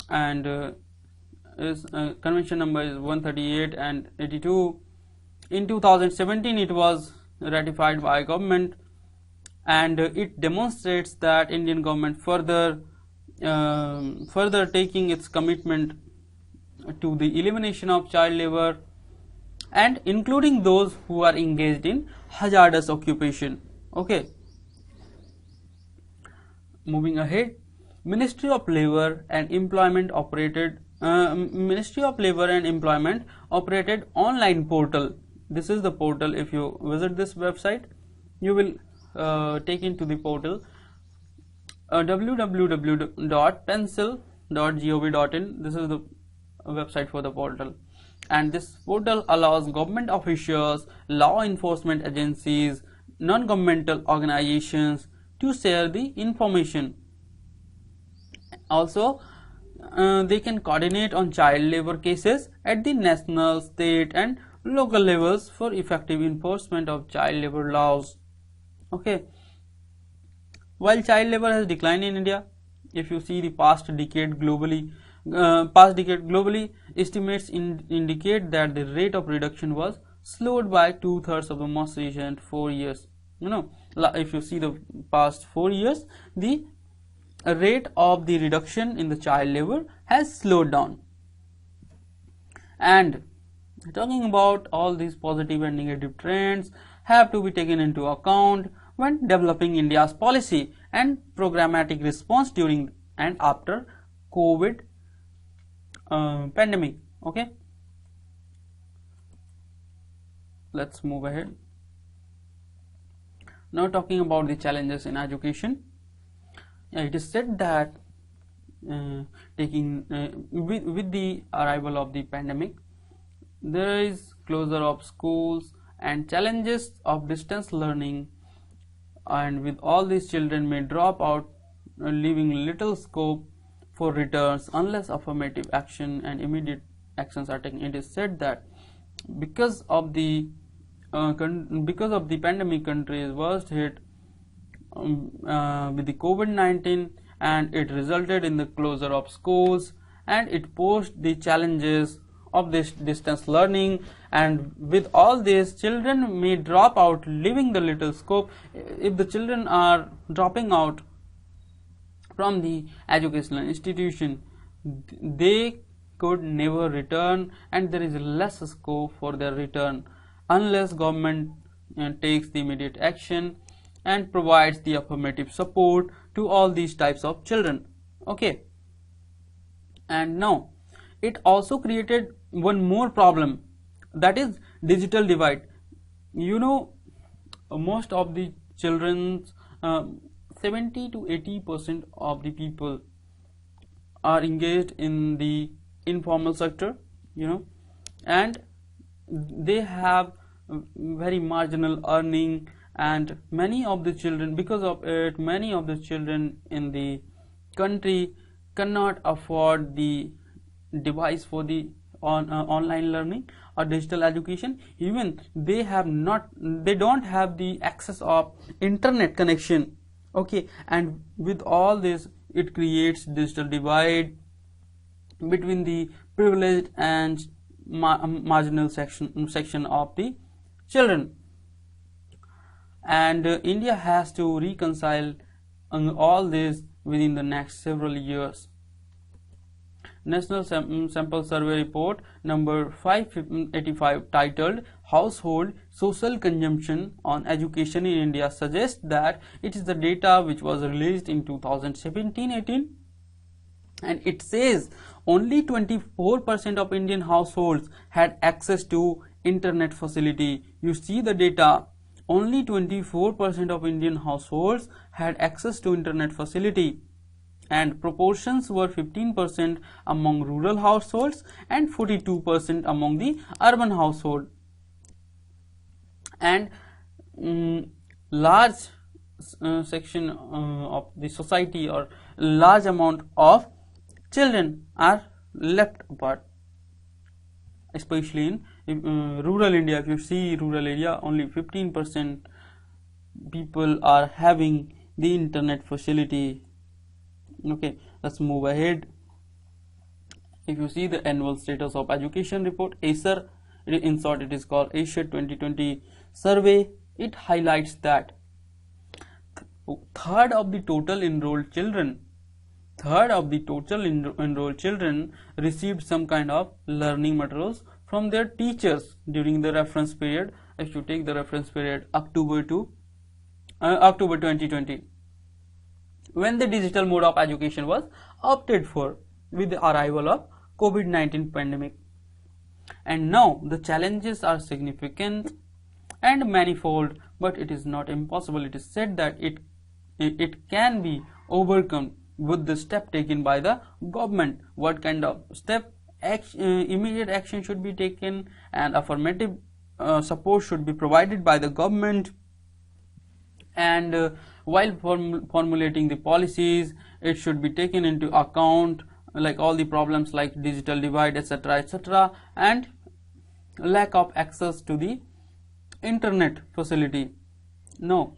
and convention number is 138 and 82. In 2017 it was ratified by government, and it demonstrates that Indian government further taking its commitment to the elimination of child labour, and including those who are engaged in hazardous occupation. Okay, moving ahead, Ministry of Labour and Employment operated online portal. This is the portal. If you visit this website, you will take into the portal www.pencil.gov.in. This is the website for the portal, and this portal allows government officials, law enforcement agencies, non-governmental organizations to share the information. Also, they can coordinate on child labor cases at the national, state and local levels for effective enforcement of child labor laws. Okay, while child labor has declined in India, if you see the past decade globally, estimates indicate that the rate of reduction was slowed by 2/3 of the most recent 4 years. If you see the past 4 years, the rate of the reduction in the child labor has slowed down. And talking about all these positive and negative trends have to be taken into account when developing India's policy and programmatic response during and after COVID pandemic. Okay, let's move ahead. Now talking about the challenges in education, it is said that with the arrival of the pandemic, there is closure of schools and challenges of distance learning, and with all these children may drop out, leaving little scope for returns unless affirmative action and immediate actions are taken. It is said that because of the pandemic, country was hit with the COVID-19, and it resulted in the closure of schools, and it posed the challenges of this distance learning, and with all this children may drop out, leaving the little scope. If the children are dropping out from the educational institution, they could never return, and there is less scope for their return unless government takes the immediate action and provides the affirmative support to all these types of children. Okay, and now it also created one more problem, that is digital divide. You know, most of the children's 70 to 80% of the people are engaged in the informal sector, you know, and they have very marginal earning, and many of the children, because of it, many of the children in the country cannot afford the device for the online learning or digital education. Even they don't have the access of internet connection. Okay, and with all this, it creates digital divide between the privileged and marginal section of the children. And India has to reconcile all this within the next several years. National Sample Survey Report number 585, titled Household Social Consumption on Education in India, suggests that it is the data which was released in 2017-18, and it says only 24% of Indian households had access to internet facility. You see the data, only 24% of Indian households had access to internet facility, and proportions were 15% among rural households and 42% among the urban household. And large section of the society, or large amount of children, are left apart, especially in rural India. If you see rural area, only 15% people are having the internet facility. Okay, let's move ahead. If you see the annual status of education report, ASER, in short it is called Asia 2020 survey, it highlights that third of the total enrolled children received some kind of learning materials from their teachers during the reference period. If you take the reference period October 2020, when the digital mode of education was opted for with the arrival of COVID-19 pandemic. And now the challenges are significant and manifold, but it is not impossible. It is said that it can be overcome with the step taken by the government. What kind of step? Immediate action should be taken, and affirmative support should be provided by the government. And while formulating the policies, it should be taken into account like all the problems like digital divide, etc., and lack of access to the internet facility. No,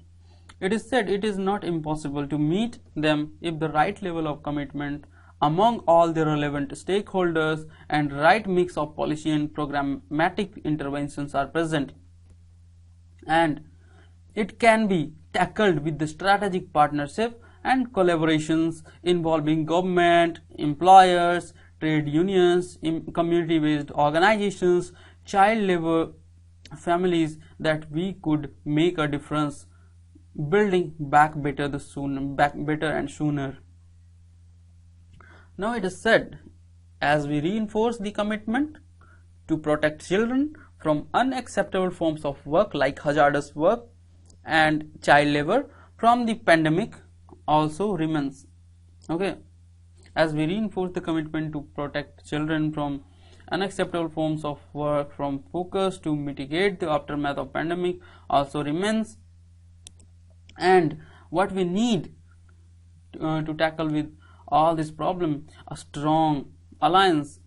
it is said it is not impossible to meet them if the right level of commitment among all the relevant stakeholders and right mix of policy and programmatic interventions are present. And it can be tackled with the strategic partnership and collaborations involving government, employers, trade unions, community-based organizations, child labor, families, that we could make a difference, building back better and sooner. Now it is said, as we reinforce the commitment to protect children from unacceptable forms of work like hazardous work and child labor from the pandemic also remains. Okay, as we reinforce the commitment to protect children from unacceptable forms of work, from focus to mitigate the aftermath of pandemic also remains. And what we need to tackle with all this problem, a strong alliance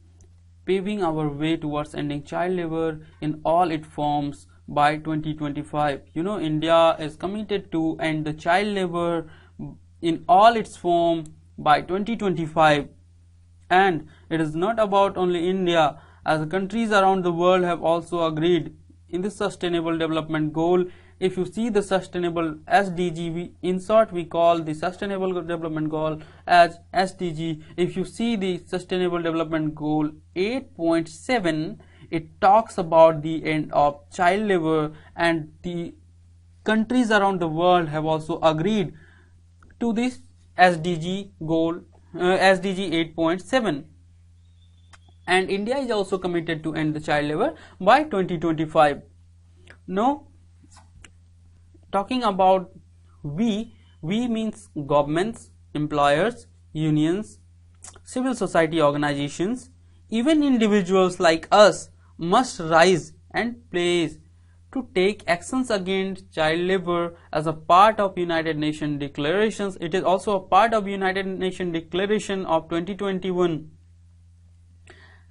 paving our way towards ending child labor in all its forms by 2025. You know, India is committed to end the child labor in all its form by 2025. And it is not about only India, as countries around the world have also agreed in the Sustainable Development Goal. If you see the sustainable SDG, in short we call the Sustainable Development Goal as SDG. If you see the Sustainable Development Goal 8.7, it talks about the end of child labor, and the countries around the world have also agreed to this SDG goal, SDG 8.7. and India is also committed to end the child labor by 2025. Now, talking about we means governments, employers, unions, civil society organizations, even individuals like us must rise and pledge to take actions against child labor as a part of United Nations declarations. It is also a part of United Nations Declaration of 2021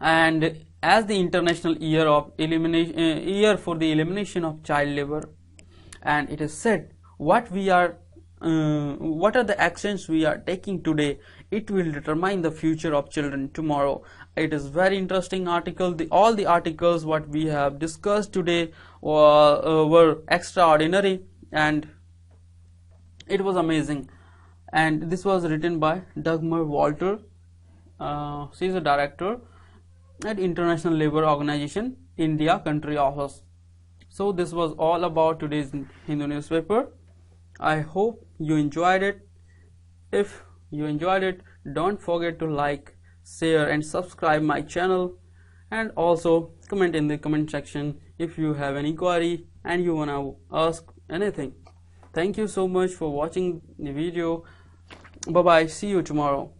and as the international year of year for the elimination of child labor. And it is said what are the actions we are taking today, it will determine the future of children tomorrow. It is very interesting article. All the articles what we have discussed today were extraordinary and it was amazing. And this was written by Dagmar Walter. She is a director at International Labour Organization, India Country Office. So this was all about today's Hindu newspaper. I hope you enjoyed it. If you enjoyed it, don't forget to like, share and subscribe my channel, and also comment in the comment section if you have any query and you wanna ask anything. Thank you so much for watching the video. Bye bye, see you tomorrow.